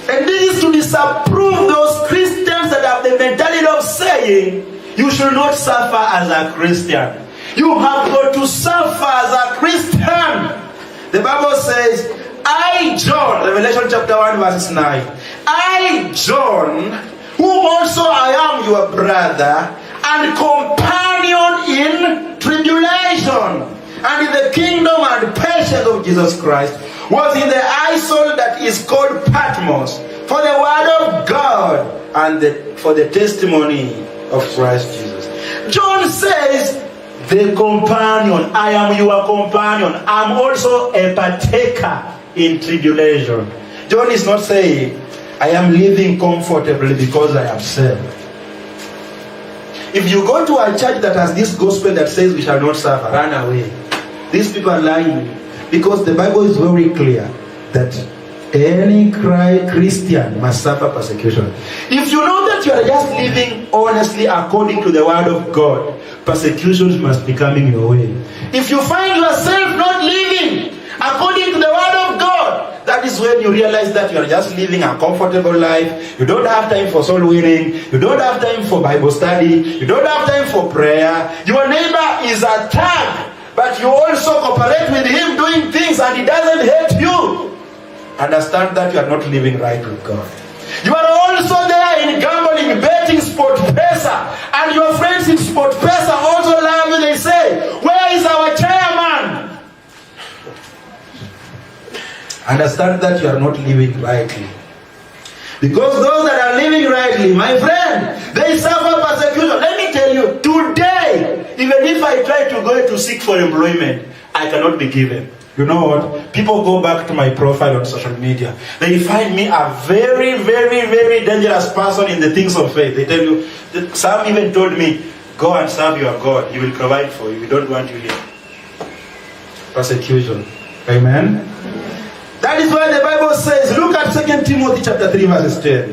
And this is to disapprove those Christians that have the mentality of saying, you should not suffer as a Christian. You have got to suffer as a Christian. The Bible says, I, John, Revelation chapter 1 verses 9. I, John, who also I am your brother and companion in tribulation and in the kingdom and patience of Jesus Christ, was in the isle that is called Patmos for the word of God and for the testimony of Christ Jesus. John says, the companion, I am your companion. I'm also a partaker in tribulation. John is not saying, I am living comfortably because I have served. If you go to a church that has this gospel that says we shall not suffer, run away. These people are lying, because the Bible is very clear that any Christian must suffer persecution. If you know that you are just living honestly according to the word of God, persecutions must be coming your way. If you find yourself not living according to the word of God, that is when you realize that you are just living a comfortable life. You don't have time for soul winning. You don't have time for Bible study. You don't have time for prayer. Your neighbor is a thug, but you also cooperate with him doing things and he doesn't hate you. Understand that you are not living right with God. You are also there in gambling, betting, sport pesa, and your friends in sport pesa also love you. They say, where is our chairman? Understand that you are not living rightly. Because those that are living rightly, my friend, they suffer persecution. Let me tell you, today, even if I try to go to seek for employment, I cannot be given. You know what? People go back to my profile on social media. They find me a very, very, very dangerous person in the things of faith. They tell you, some even told me, go and serve your God. He will provide for you. We don't want you here. Persecution. Amen? That is why the Bible says, look at 2 Timothy chapter 3 verses 10.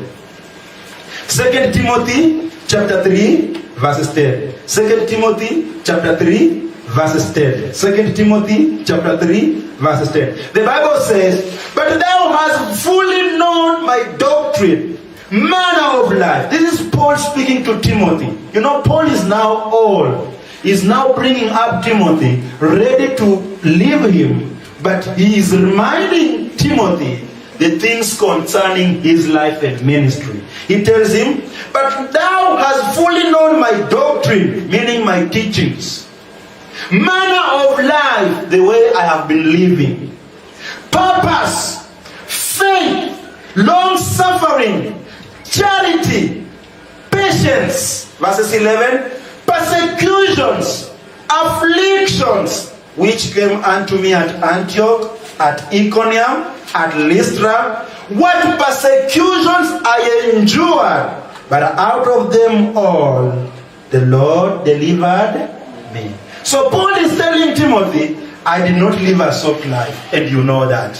2 Timothy chapter 3 verses 10. 2 Timothy chapter 3 verses 10. 2 Timothy chapter 3 verses 10. The Bible says, but thou hast fully known my doctrine, manner of life. This is Paul speaking to Timothy. You know, Paul is now old. He's now bringing up Timothy, ready to leave him. But he is reminding Timothy the things concerning his life and ministry. He tells him, but thou hast fully known my doctrine, meaning my teachings, manner of life, the way I have been living, purpose, faith, long suffering, charity, patience, verses 11, persecutions, afflictions, which came unto me at Antioch, at Iconium, at Lystra. What persecutions I endured, but out of them all the Lord delivered me. So Paul is telling Timothy, I did not live a soft life, and you know that.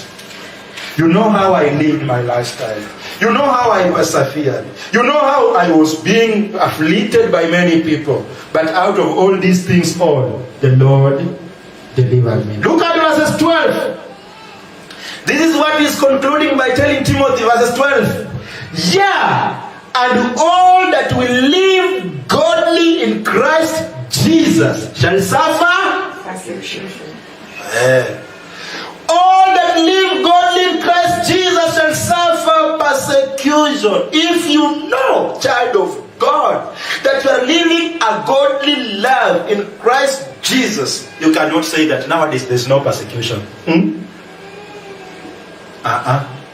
You know how I lived my lifestyle. You know how I persevered. You know how I was being afflicted by many people. But out of all these things all, the Lord delivered me. Look at verses 12. This is what he's concluding by telling Timothy, verses 12. Yeah, and all that will live godly in Christ Jesus shall suffer persecution. All that live godly in Christ Jesus shall suffer persecution. If you know, child of God, that you are living a godly life in Christ Jesus, you cannot say that nowadays there's no persecution.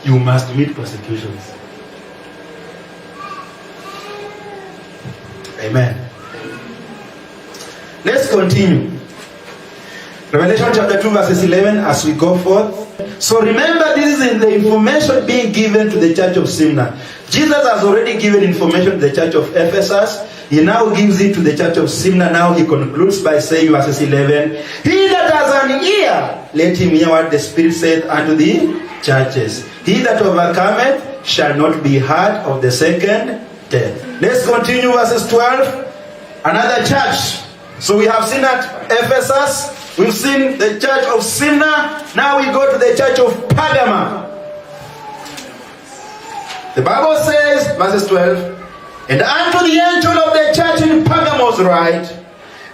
You must meet persecutions. Amen. Let's continue. Revelation chapter 2 verses 11 as we go forth. So remember, this is in the information being given to the church of Smyrna. Jesus has already given information to the church of Ephesus. He now gives it to the church of Smyrna. Now he concludes by saying, verses 11, he that has an ear, let him hear what the Spirit saith unto the churches. He that overcometh shall not be hurt of the second death. Let's continue verses 12. Another church. So we have seen at Ephesus. We've seen the church of Smyrna. Now we go to the church of Pergamum. The Bible says, verses 12, and unto the angel of the church in Pergamos write,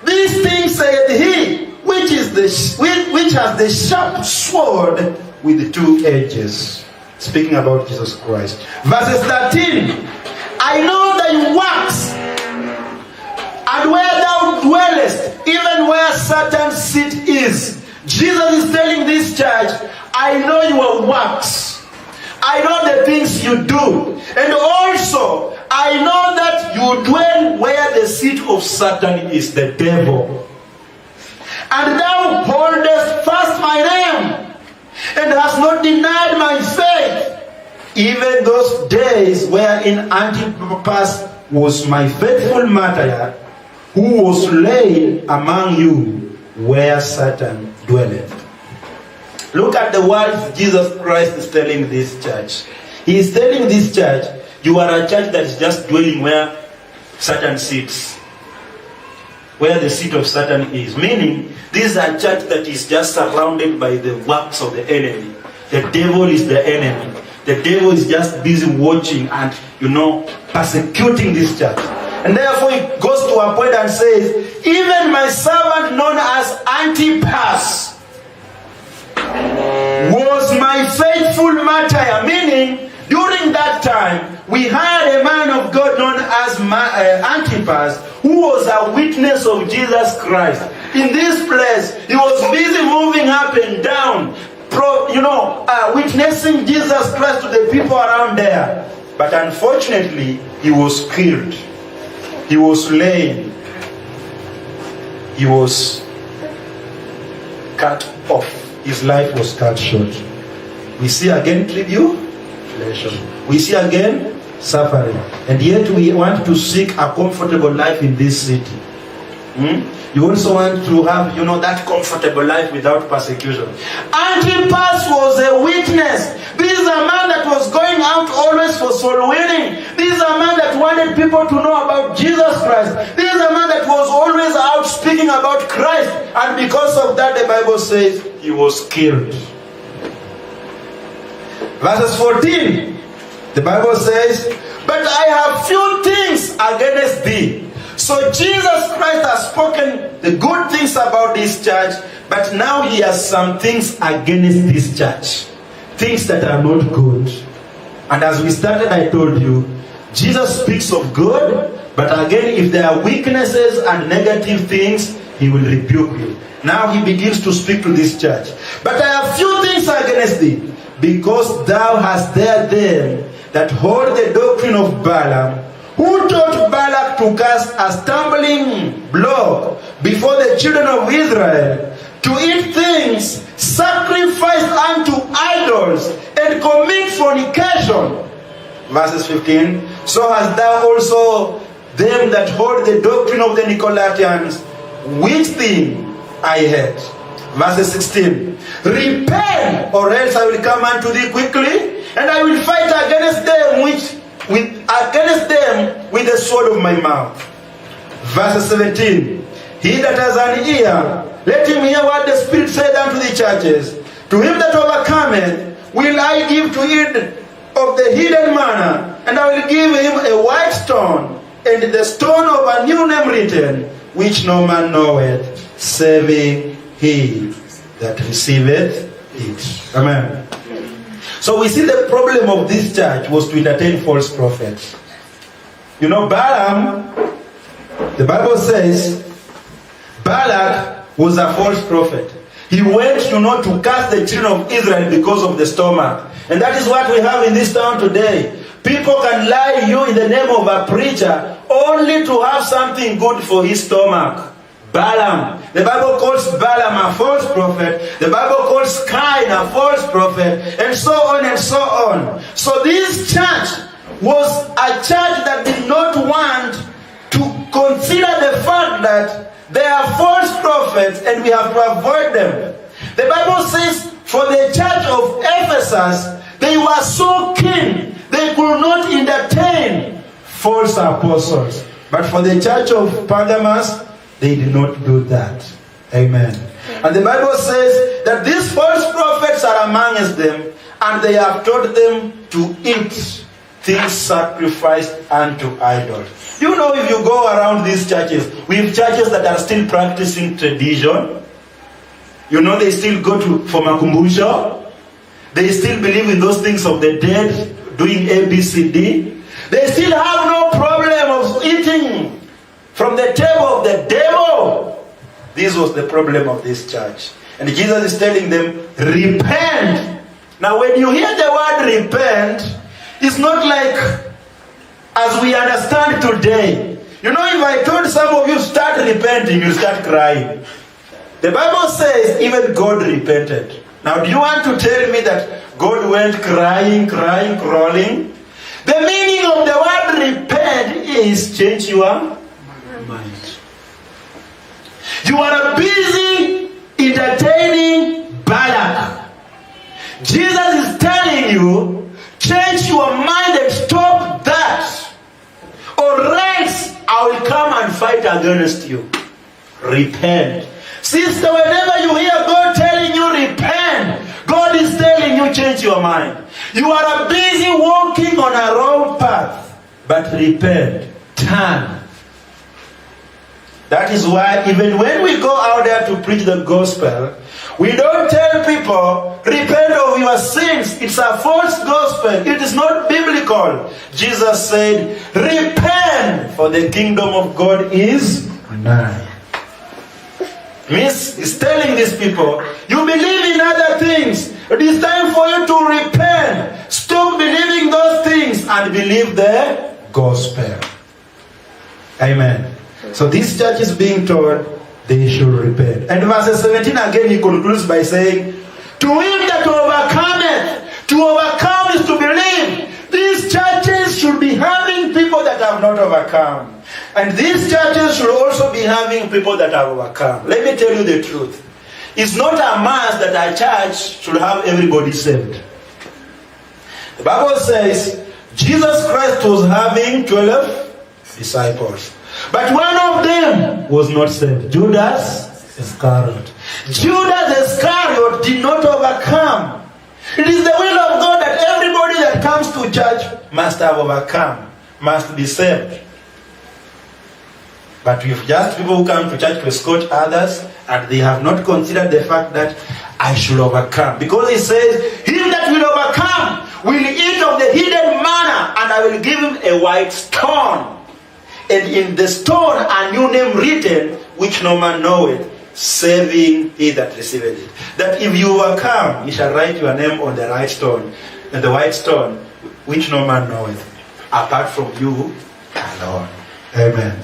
these things saith he, which has the sharp sword with the two edges. Speaking about Jesus Christ. Verses 13, I know thy works, and where thou dwellest, even where Satan's seat is. Jesus is telling this church, I know your works. I know the things you do. And also, I know that you dwell where the seat of Satan is, the devil. And thou holdest fast my name, and hast not denied my faith. Even those days wherein Antipas was my faithful martyr, who was slain among you, where Satan dwelleth. Look at the words Jesus Christ is telling this church. He is telling this church, you are a church that is just dwelling where Satan sits, where the seat of Satan is. Meaning, this is a church that is just surrounded by the works of the enemy. The devil is the enemy. The devil is just busy watching and, persecuting this church. And therefore he goes to a point and says, even my servant known as Antipas was my faithful martyr. Meaning, during that time, we had a man of God known as Antipas, who was a witness of Jesus Christ. In this place, he was busy moving up and down, witnessing Jesus Christ to the people around there. But unfortunately, he was killed. He was slain. He was cut off. His life was cut short. We see again tribulation. We see again suffering. And yet we want to seek a comfortable life in this city. You also want to have, that comfortable life without persecution. Antipas was a witness. This is a man that was going out always for soul winning. This is a man that wanted people to know about Jesus Christ. This is a man that was always out speaking about Christ. And because of that, the Bible says he was killed. Verses 14, the Bible says, but I have few things against thee. So Jesus Christ has spoken the good things about this church, but now he has some things against this church. Things that are not good. And as we started, I told you, Jesus speaks of good, but again, if there are weaknesses and negative things, he will rebuke you. Now he begins to speak to this church. But I have few things against thee, because thou hast there them that hold the doctrine of Balaam, who taught Balak to cast a stumbling block before the children of Israel, to eat things sacrificed unto idols, and commit fornication. Verses 15, so hast thou also them that hold the doctrine of the Nicolaitans, which thing I hate. Verses 16, repent, or else I will come unto thee quickly, and I will fight against them with the sword of my mouth. Verse 17, he that has an ear, let him hear what the Spirit said unto the churches. To him that overcometh will I give to eat of the hidden manna, and I will give him a white stone, and the stone of a new name written, which no man knoweth, saving he that receiveth it. Amen. So we see the problem of this church was to entertain false prophets. Balaam, the Bible says, Balak was a false prophet. He went, to cast the children of Israel because of the stomach. And that is what we have in this town today. People can lie you in the name of a preacher only to have something good for his stomach. Balaam. The Bible calls Balaam a false prophet. The Bible calls Cain a false prophet. And so on and so on. So this church was a church that did not want to consider the fact that there are false prophets and we have to avoid them. The Bible says for the church of Ephesus, they were so keen, they could not entertain false apostles. But for the church of Pergamos, they did not do that. Amen. And the Bible says that these false prophets are amongst them, and they have taught them to eat things sacrificed unto idols. If you go around these churches, we have churches that are still practicing tradition. They still go for makumbusho. They still believe in those things of the dead, doing ABCD. They still have no problem of eating from the table of the devil. This was the problem of this church. And Jesus is telling them, repent. Now when you hear the word repent, it's not like as we understand today. If I told some of you start repenting, you start crying. The Bible says even God repented. Now, do you want to tell me that God went crying, crawling? The meaning of the word repent is change your mind. You are busy entertaining Balak. Jesus is telling you, change your mind and stop that, or else I will come and fight against you. Repent. Sister, whenever you hear God telling you repent, God is telling you change your mind. You are busy walking on a wrong path, but repent. Turn. That is why even when we go out there to preach the gospel, we don't tell people, repent of your sins. It's a false gospel. It is not biblical. Jesus said, repent, for the kingdom of God is nigh. Means he's telling these people, you believe in other things. It is time for you to repent. Stop believing those things and believe the gospel. Amen. So this church is being told they should repent. And verse 17 again he concludes by saying, to him that overcometh, to overcome is to believe. These churches should be having people that have not overcome. And these churches should also be having people that have overcome. Let me tell you the truth. It's not a must that a church should have everybody saved. The Bible says Jesus Christ was having 12 disciples. But one of them was not saved. Judas Iscariot. Judas Iscariot did not overcome. It is the will of God that everybody that comes to church must have overcome, must be saved. But we've just people who come to church to escort others, and they have not considered the fact that I should overcome. Because he says, him that will overcome will eat of the hidden manna, and I will give him a white stone. And in the stone a new name written, which no man knoweth, saving he that receiveth it. That if you overcome, you shall write your name on the right stone, and the white stone, which no man knoweth, apart from you alone. Amen.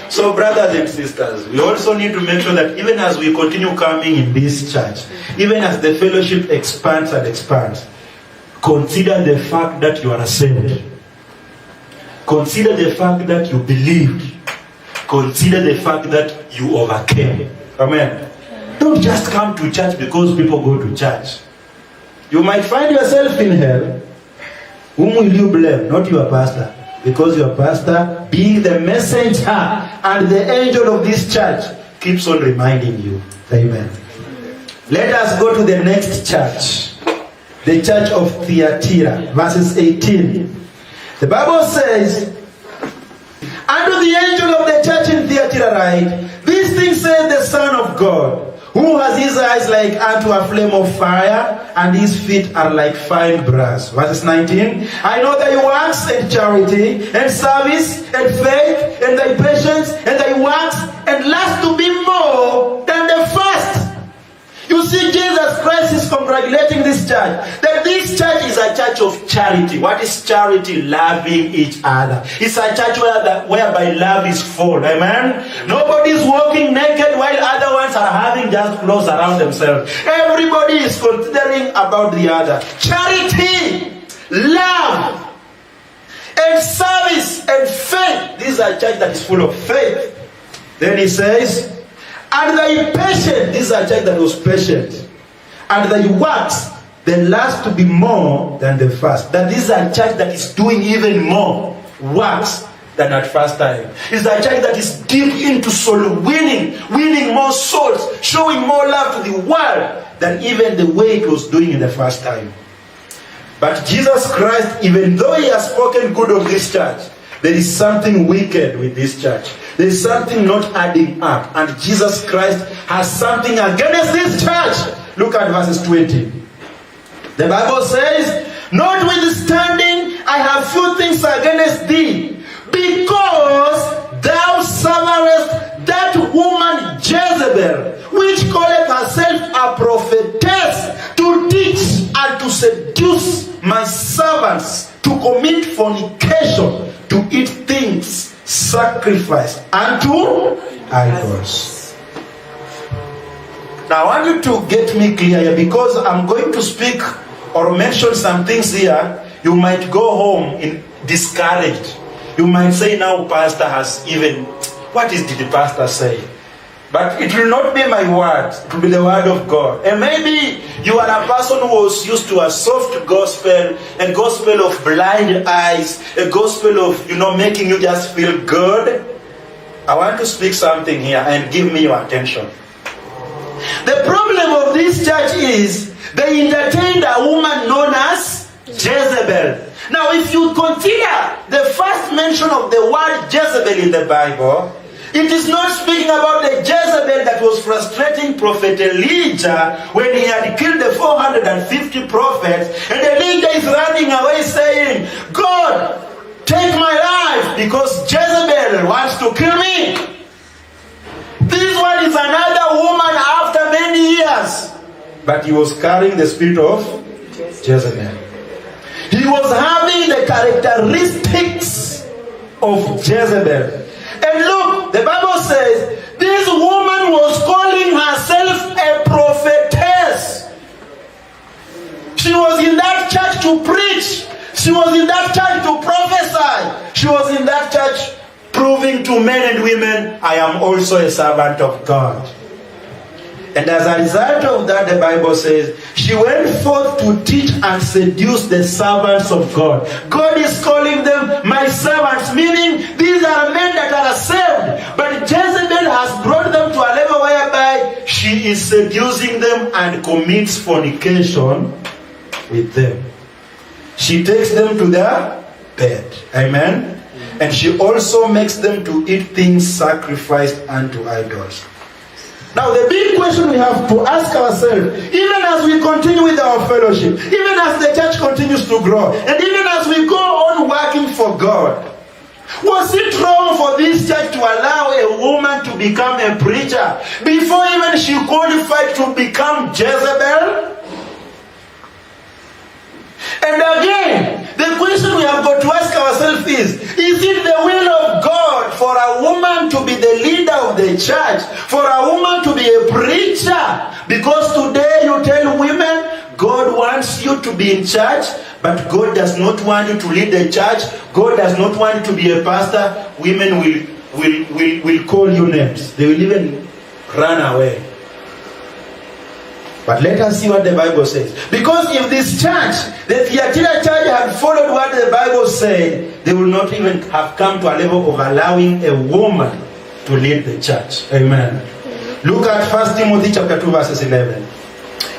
So brothers and sisters, we also need to make sure that even as we continue coming in this church, even as the fellowship expands and expands, consider the fact that you are saved. Consider the fact that you believed. Consider the fact that you overcame. Amen. Don't just come to church because people go to church. You might find yourself in hell. Whom will you blame? Not your pastor. Because your pastor, being the messenger and the angel of this church, keeps on reminding you. Amen. Let us go to the next church. The church of Thyatira, verses 18. The Bible says, unto the angel of the church in Thyatira write, these things says the Son of God, who has his eyes like unto a flame of fire, and his feet are like fine brass. Verse 19. I know thy works and charity, and service, and faith, and thy patience, and thy works, and last to be more than the first. You see, Jesus Christ is congratulating this church, that this church is a church of charity. What is charity? Loving each other. It's a church whereby love is full. Amen? Nobody is walking naked while other ones are having just clothes around themselves. Everybody is considering about the other. Charity, love, and service, and faith. This is a church that is full of faith. Then he says, and thy patient, this is a church that was patient. And thy works, the last to be more than the first. That this is a church that is doing even more works than at first time. It's a church that is deep into soul winning more souls, showing more love to the world than even the way it was doing in the first time. But Jesus Christ, even though he has spoken good of this church, there is something wicked with this church. There is something not adding up. And Jesus Christ has something against this church. Look at verses 20. The Bible says, notwithstanding, I have few things against thee, because thou sufferest that woman Jezebel, which calleth herself a prophetess, to teach and to seduce my servants to commit fornication, to eat things sacrificed unto idols. Now I want you to get me clear here, because I'm going to speak or mention some things here. You might go home discouraged. You might say, now pastor has even, what did the pastor say? But it will not be my word, it will be the word of God. And maybe you are a person who was used to a soft gospel, a gospel of blind eyes, a gospel of, making you just feel good. I want to speak something here and give me your attention. The problem of this church is they entertained a woman known as Jezebel. Now, if you consider the first mention of the word Jezebel in the Bible, it is not speaking about the Jezebel that was frustrating Prophet Elijah when he had killed the 450 prophets, and Elijah is running away saying, God, take my life because Jezebel wants to kill me. This one is another woman after many years. But he was carrying the spirit of Jezebel. He was having the characteristics of Jezebel. And look, the Bible says, this woman was calling herself a prophetess. She was in that church to preach. She was in that church to prophesy. She was in that church proving to men and women, I am also a servant of God. And as a result of that, the Bible says, she went forth to teach and seduce the servants of God. God is calling them my servants, meaning these are men that are saved. But Jezebel has brought them to a level whereby she is seducing them and commits fornication with them. She takes them to their bed. Amen? And she also makes them to eat things sacrificed unto idols. Now the big question we have to ask ourselves, even as we continue with our fellowship, even as the church continues to grow, and even as we go on working for God, was it wrong for this church to allow a woman to become a preacher before even she qualified to become Jezebel? And again, the question we have got to ask ourselves is it the will of God for a woman to be the leader of the church, for a woman to be a preacher? Because today you tell women, God wants you to be in church, but God does not want you to lead the church. God does not want you to be a pastor. Women will call you names. They will even run away. But let us see what the Bible says. Because if this church, the Thyatira church, had followed what the Bible said, they would not even have come to a level of allowing a woman to lead the church. Amen. Look at 1 Timothy chapter 2 verses 11.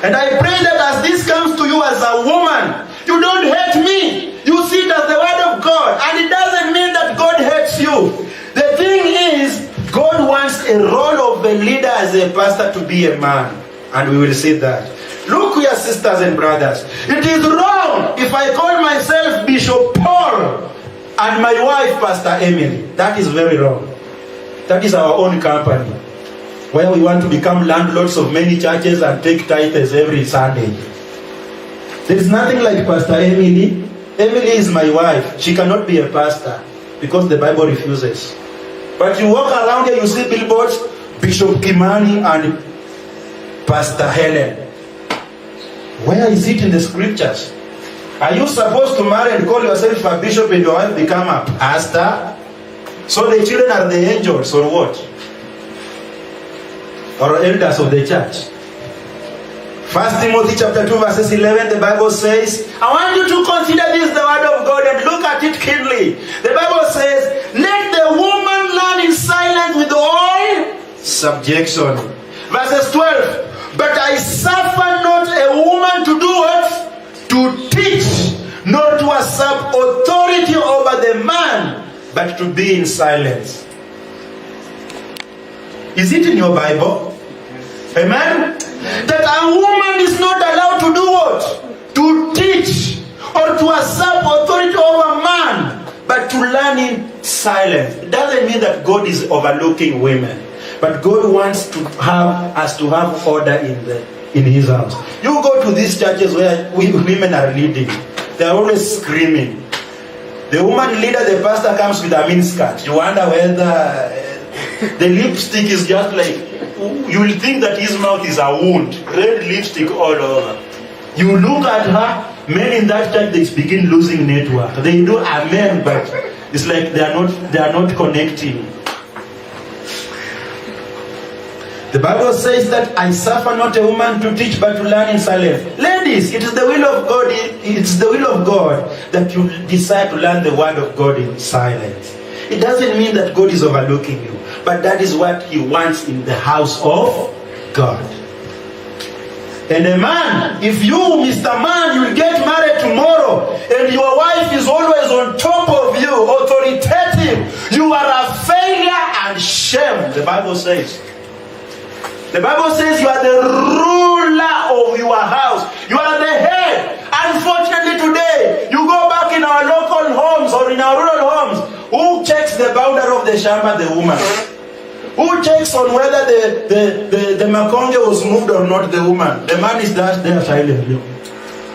And I pray that as this comes to you as a woman, you don't hate me. You see it as the word of God. And it doesn't mean that God hates you. The thing is, God wants a role of a leader as a pastor to be a man. And we will see that. Look here, sisters and brothers. It is wrong if I call myself Bishop Paul and my wife Pastor Emily. That is very wrong. That is our own company, where we want to become landlords of many churches and take tithes every Sunday. There is nothing like Pastor Emily. Emily is my wife. She cannot be a pastor because the Bible refuses. But you walk around here, you see billboards, Bishop Kimani and Pastor Helen. Where is it in the scriptures? Are you supposed to marry and call yourself a bishop and your wife become a pastor? So the children are the angels or what? Or elders of the church? 1 Timothy chapter 2 verses 11, the Bible says, I want you to consider this the word of God and look at it keenly. The Bible says, let the woman learn in silence with all subjection. Verses 12, but I suffer not a woman to do what? To teach, nor to usurp authority over the man, but to be in silence. Is it in your Bible? Amen? That a woman is not allowed to do what? To teach or to usurp authority over man, but to learn in silence. It doesn't mean that God is overlooking women. But God wants to have us to have order in His house. You go to these churches where women are leading. They are always screaming. The woman leader, the pastor comes with a miniskirt. You wonder whether the lipstick is just like you will think that his mouth is a wound, red lipstick all over. You look at her, men in that church, they begin losing network. They do amen, but it's like they are not connecting. The Bible says that I suffer not a woman to teach but to learn in silence. Ladies, it is the will of God. It's the will of God that you decide to learn the word of God in silence. It doesn't mean that God is overlooking you, but that is what He wants in the house of God. And a man, if you, Mr. Man, you will get married tomorrow and your wife is always on top of you, authoritative, you are a failure and shame, the Bible says. The Bible says you are the ruler of your house. You are the head. Unfortunately today, you go back in our local homes or in our rural homes. Who checks the boundary of the shamba? The woman. Who checks on whether the makonge was moved or not? The woman. The man is just there silently.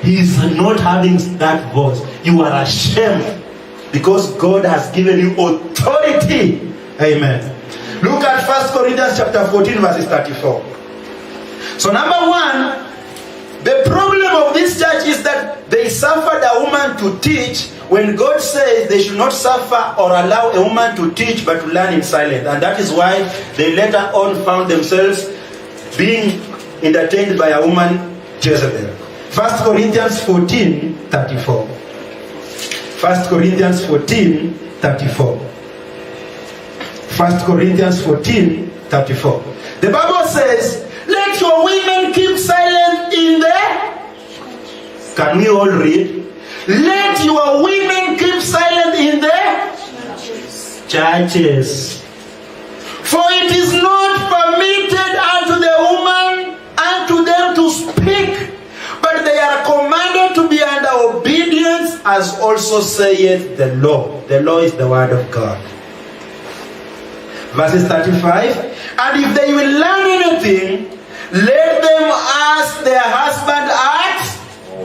He is not having that voice. You are ashamed because God has given you authority. Amen. Look at 1 Corinthians chapter 14 verses 34. So number one, the problem of this church is that they suffered a woman to teach when God says they should not suffer or allow a woman to teach but to learn in silence. And that is why they later on found themselves being entertained by a woman, Jezebel. 1 Corinthians 14, 34. 1 Corinthians 14, 34. 1 Corinthians 14, 34. The Bible says, let your women keep silent in the... Can we all read? Let your women keep silent in the churches. For it is not permitted unto the woman, unto them to speak, but they are commanded to be under obedience, as also saith the law. The law is the word of God. Verses 35, and if they will learn anything, let them ask their husband at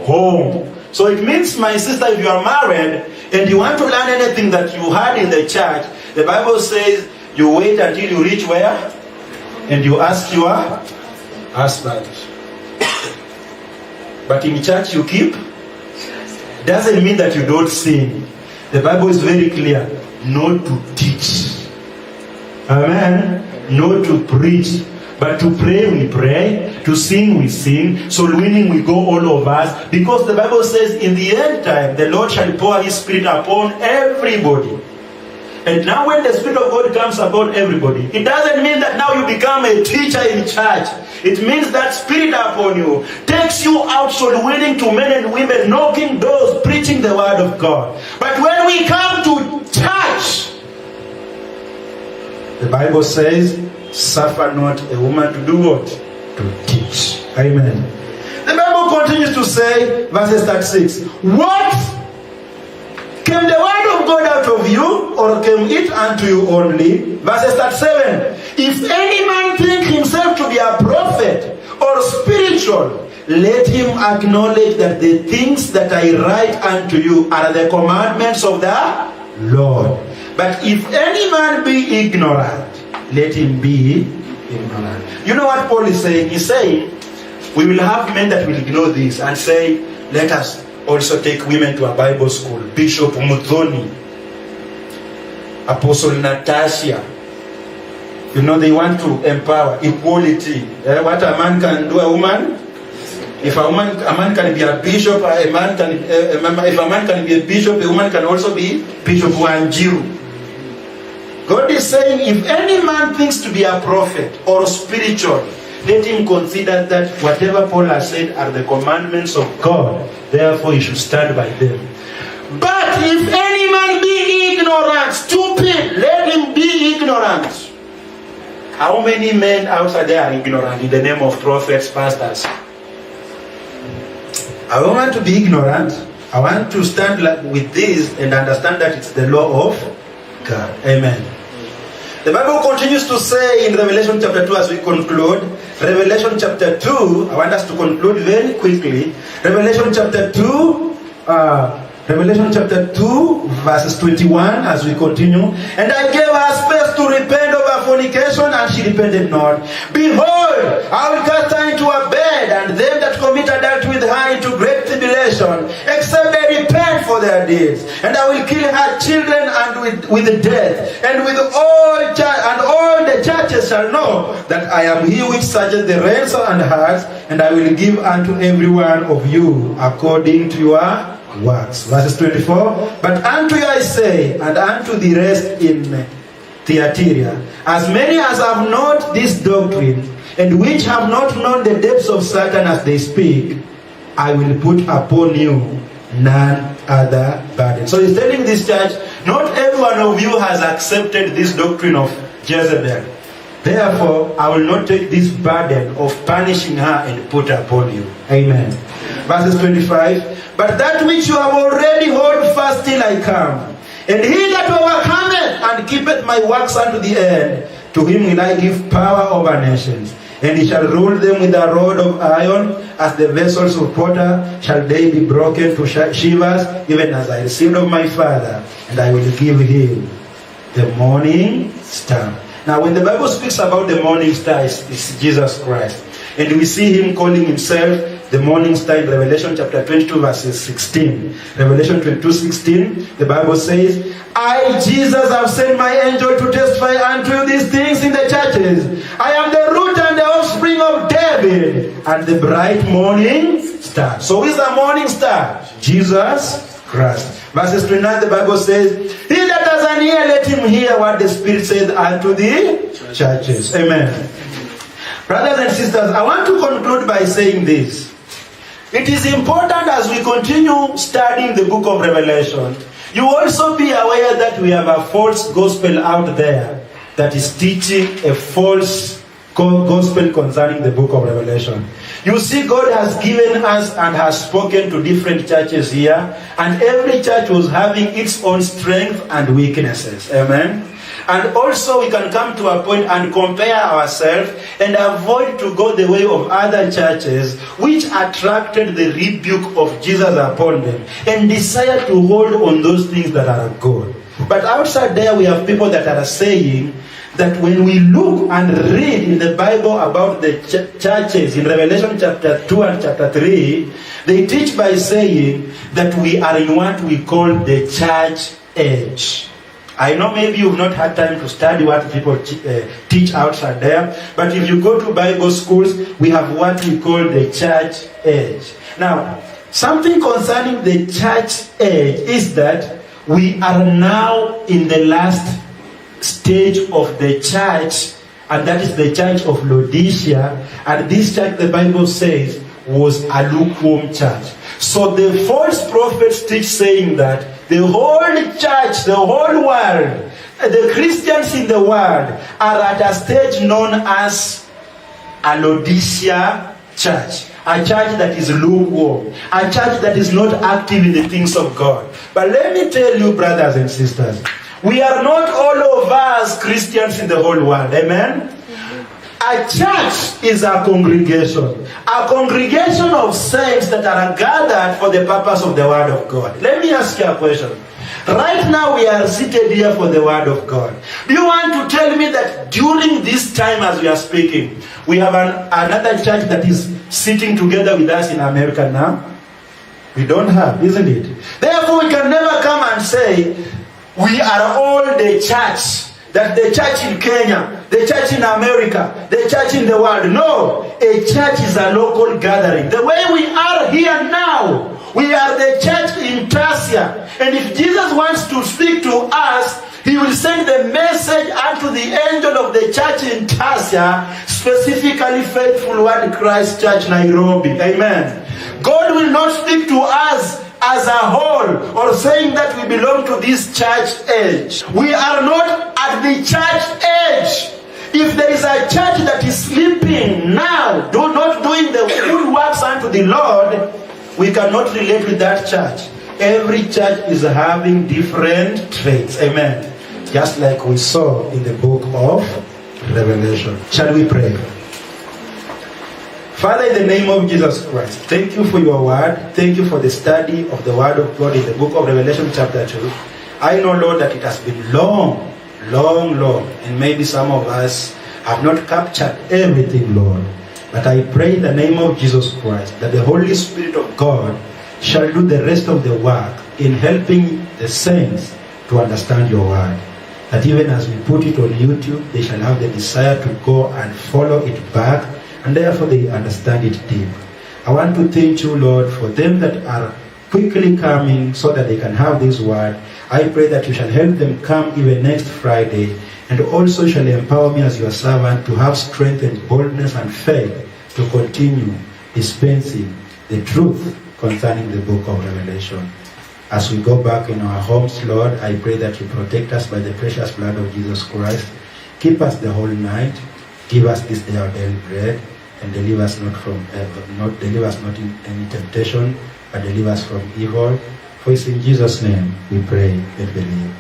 home. So it means, my sister, if you are married and you want to learn anything that you had in the church, the Bible says you wait until you reach where? And you ask your husband. But in church you keep? Doesn't mean that you don't sing. The Bible is very clear. Not to teach. Amen. Not to preach, but to pray we pray, to sing we sing, soul winning we go all of us, because the Bible says in the end time the Lord shall pour His Spirit upon everybody. And now when the Spirit of God comes upon everybody, it doesn't mean that now you become a teacher in church. It means that Spirit upon you takes you out soul winning to men and women, knocking doors, preaching the word of God. But when we come to church, the Bible says, suffer not a woman to do what? To teach. Amen. The Bible continues to say, verses 36, what? Came the word of God out of you, or came it unto you only? Verses 37, if any man think himself to be a prophet or spiritual, let him acknowledge that the things that I write unto you are the commandments of the Lord. But if any man be ignorant, let him be ignorant. You know what Paul is saying? He's saying, we will have men that will ignore this and say, let us also take women to a Bible school. Bishop Muthoni, Apostle Natasha. You know, they want to empower equality. What a man can do, a woman. If a man can be a bishop, if a man can be a bishop, a woman can also be Bishop Wanjiru. God is saying, if any man thinks to be a prophet or spiritual, let him consider that whatever Paul has said are the commandments of God. Therefore, he should stand by them. But if any man be ignorant, stupid, let him be ignorant. How many men outside there are ignorant in the name of prophets, pastors? I don't want to be ignorant. I want to stand with this and understand that it's the law of God. Amen. The Bible continues to say in Revelation chapter 2 as we conclude. Revelation chapter 2, I want us to conclude very quickly. Revelation chapter 2, verses 21 as we continue. And I gave her space to repent of her her fornication, and she repented not. Behold, I will cast her into a bed, and them that commit adultery with her into great tribulation, except they repent for their deeds. And I will kill her children and with death, and with all the churches shall know that I am he which searches the reins and hearts, and I will give unto every one of you according to your works. Verses 24. But unto you I say, and unto the rest in Thyatira, as many as have not this doctrine, and which have not known the depths of Satan as they speak, I will put upon you none other burden. So he's telling this church, not every one of you has accepted this doctrine of Jezebel. Therefore, I will not take this burden of punishing her and put upon you. Amen. Verses 25. But that which you have already hold fast till I come. And he that overcometh and keepeth my works unto the end, to him will I give power over nations. And he shall rule them with a rod of iron, as the vessels of potter shall they be broken to shivers, even as I received of my Father. And I will give him the morning star. Now, when the Bible speaks about the morning star, it's Jesus Christ. And we see him calling himself the morning star in Revelation chapter 22, verses 16. Revelation 22:16, the Bible says, I, Jesus, have sent my angel to testify unto you these things in the churches. I am the root and the offspring of David, and the bright morning star. So who is the morning star? Jesus Christ. Verses 29, the Bible says, he that has an ear, let him hear what the Spirit says unto the churches. Amen. Brothers and sisters, I want to conclude by saying this. It is important as we continue studying the book of Revelation, you also be aware that we have a false gospel out there that is teaching a false gospel concerning the book of Revelation. You see, God has given us and has spoken to different churches here, and every church was having its own strength and weaknesses. Amen. And also we can come to a point and compare ourselves and avoid to go the way of other churches which attracted the rebuke of Jesus upon them and desire to hold on those things that are good. But outside there we have people that are saying that when we look and read in the Bible about the churches in Revelation chapter 2 and chapter 3, they teach by saying that we are in what we call the church age. I know maybe you've not had time to study what people teach outside there, but if you go to Bible schools, we have what we call the church age. Now, something concerning the church age is that we are now in the last stage of the church, and that is the church of Laodicea. And this church, the Bible says, was a lukewarm church. So the false prophets teach saying that the whole church, the whole world, the Christians in the world are at a stage known as a Laodicea church. A church that is lukewarm. A church that is not active in the things of God. But let me tell you, brothers and sisters, we are not all of us Christians in the whole world. Amen? A church is a congregation. A congregation of saints that are gathered for the purpose of the Word of God. Let me ask you a question. Right now we are seated here for the Word of God. Do you want to tell me that during this time as we are speaking, we have another church that is sitting together with us in America now? We don't have, isn't it? Therefore we can never come and say, we are all the church. That the church in Kenya, the church in America, the church in the world. No, a church is a local gathering. The way we are here now, we are the church in Tarsia. And if Jesus wants to speak to us, he will send the message unto the angel of the church in Tarsia, specifically Faithful Word Christ Church, Nairobi. Amen. God will not speak to us as a whole, or saying that we belong to this church age. We are not at the church age. If there is a church that is sleeping now, not doing the good works unto the Lord, we cannot relate with that church. Every church is having different traits. Amen. Just like we saw in the book of Revelation. Shall we pray? Father, in the name of Jesus Christ, thank you for your word. Thank you for the study of the word of God in the book of Revelation chapter 2. I know, Lord, that it has been long long, and maybe some of us have not captured everything, Lord. But I pray in the name of Jesus Christ that the Holy Spirit of God shall do the rest of the work in helping the saints to understand your word. That even as we put it on YouTube, they shall have the desire to go and follow it back, and therefore they understand it deep. I want to thank you, Lord, for them that are quickly coming so that they can have this word. I pray that you shall help them come even next Friday, and also shall empower me as your servant to have strength and boldness and faith to continue dispensing the truth concerning the book of Revelation. As we go back in our homes, Lord, I pray that you protect us by the precious blood of Jesus Christ. Keep us the whole night. Give us this day our daily bread, and deliver us not in any temptation, but deliver us from evil. For it's in Jesus' name we pray and believe.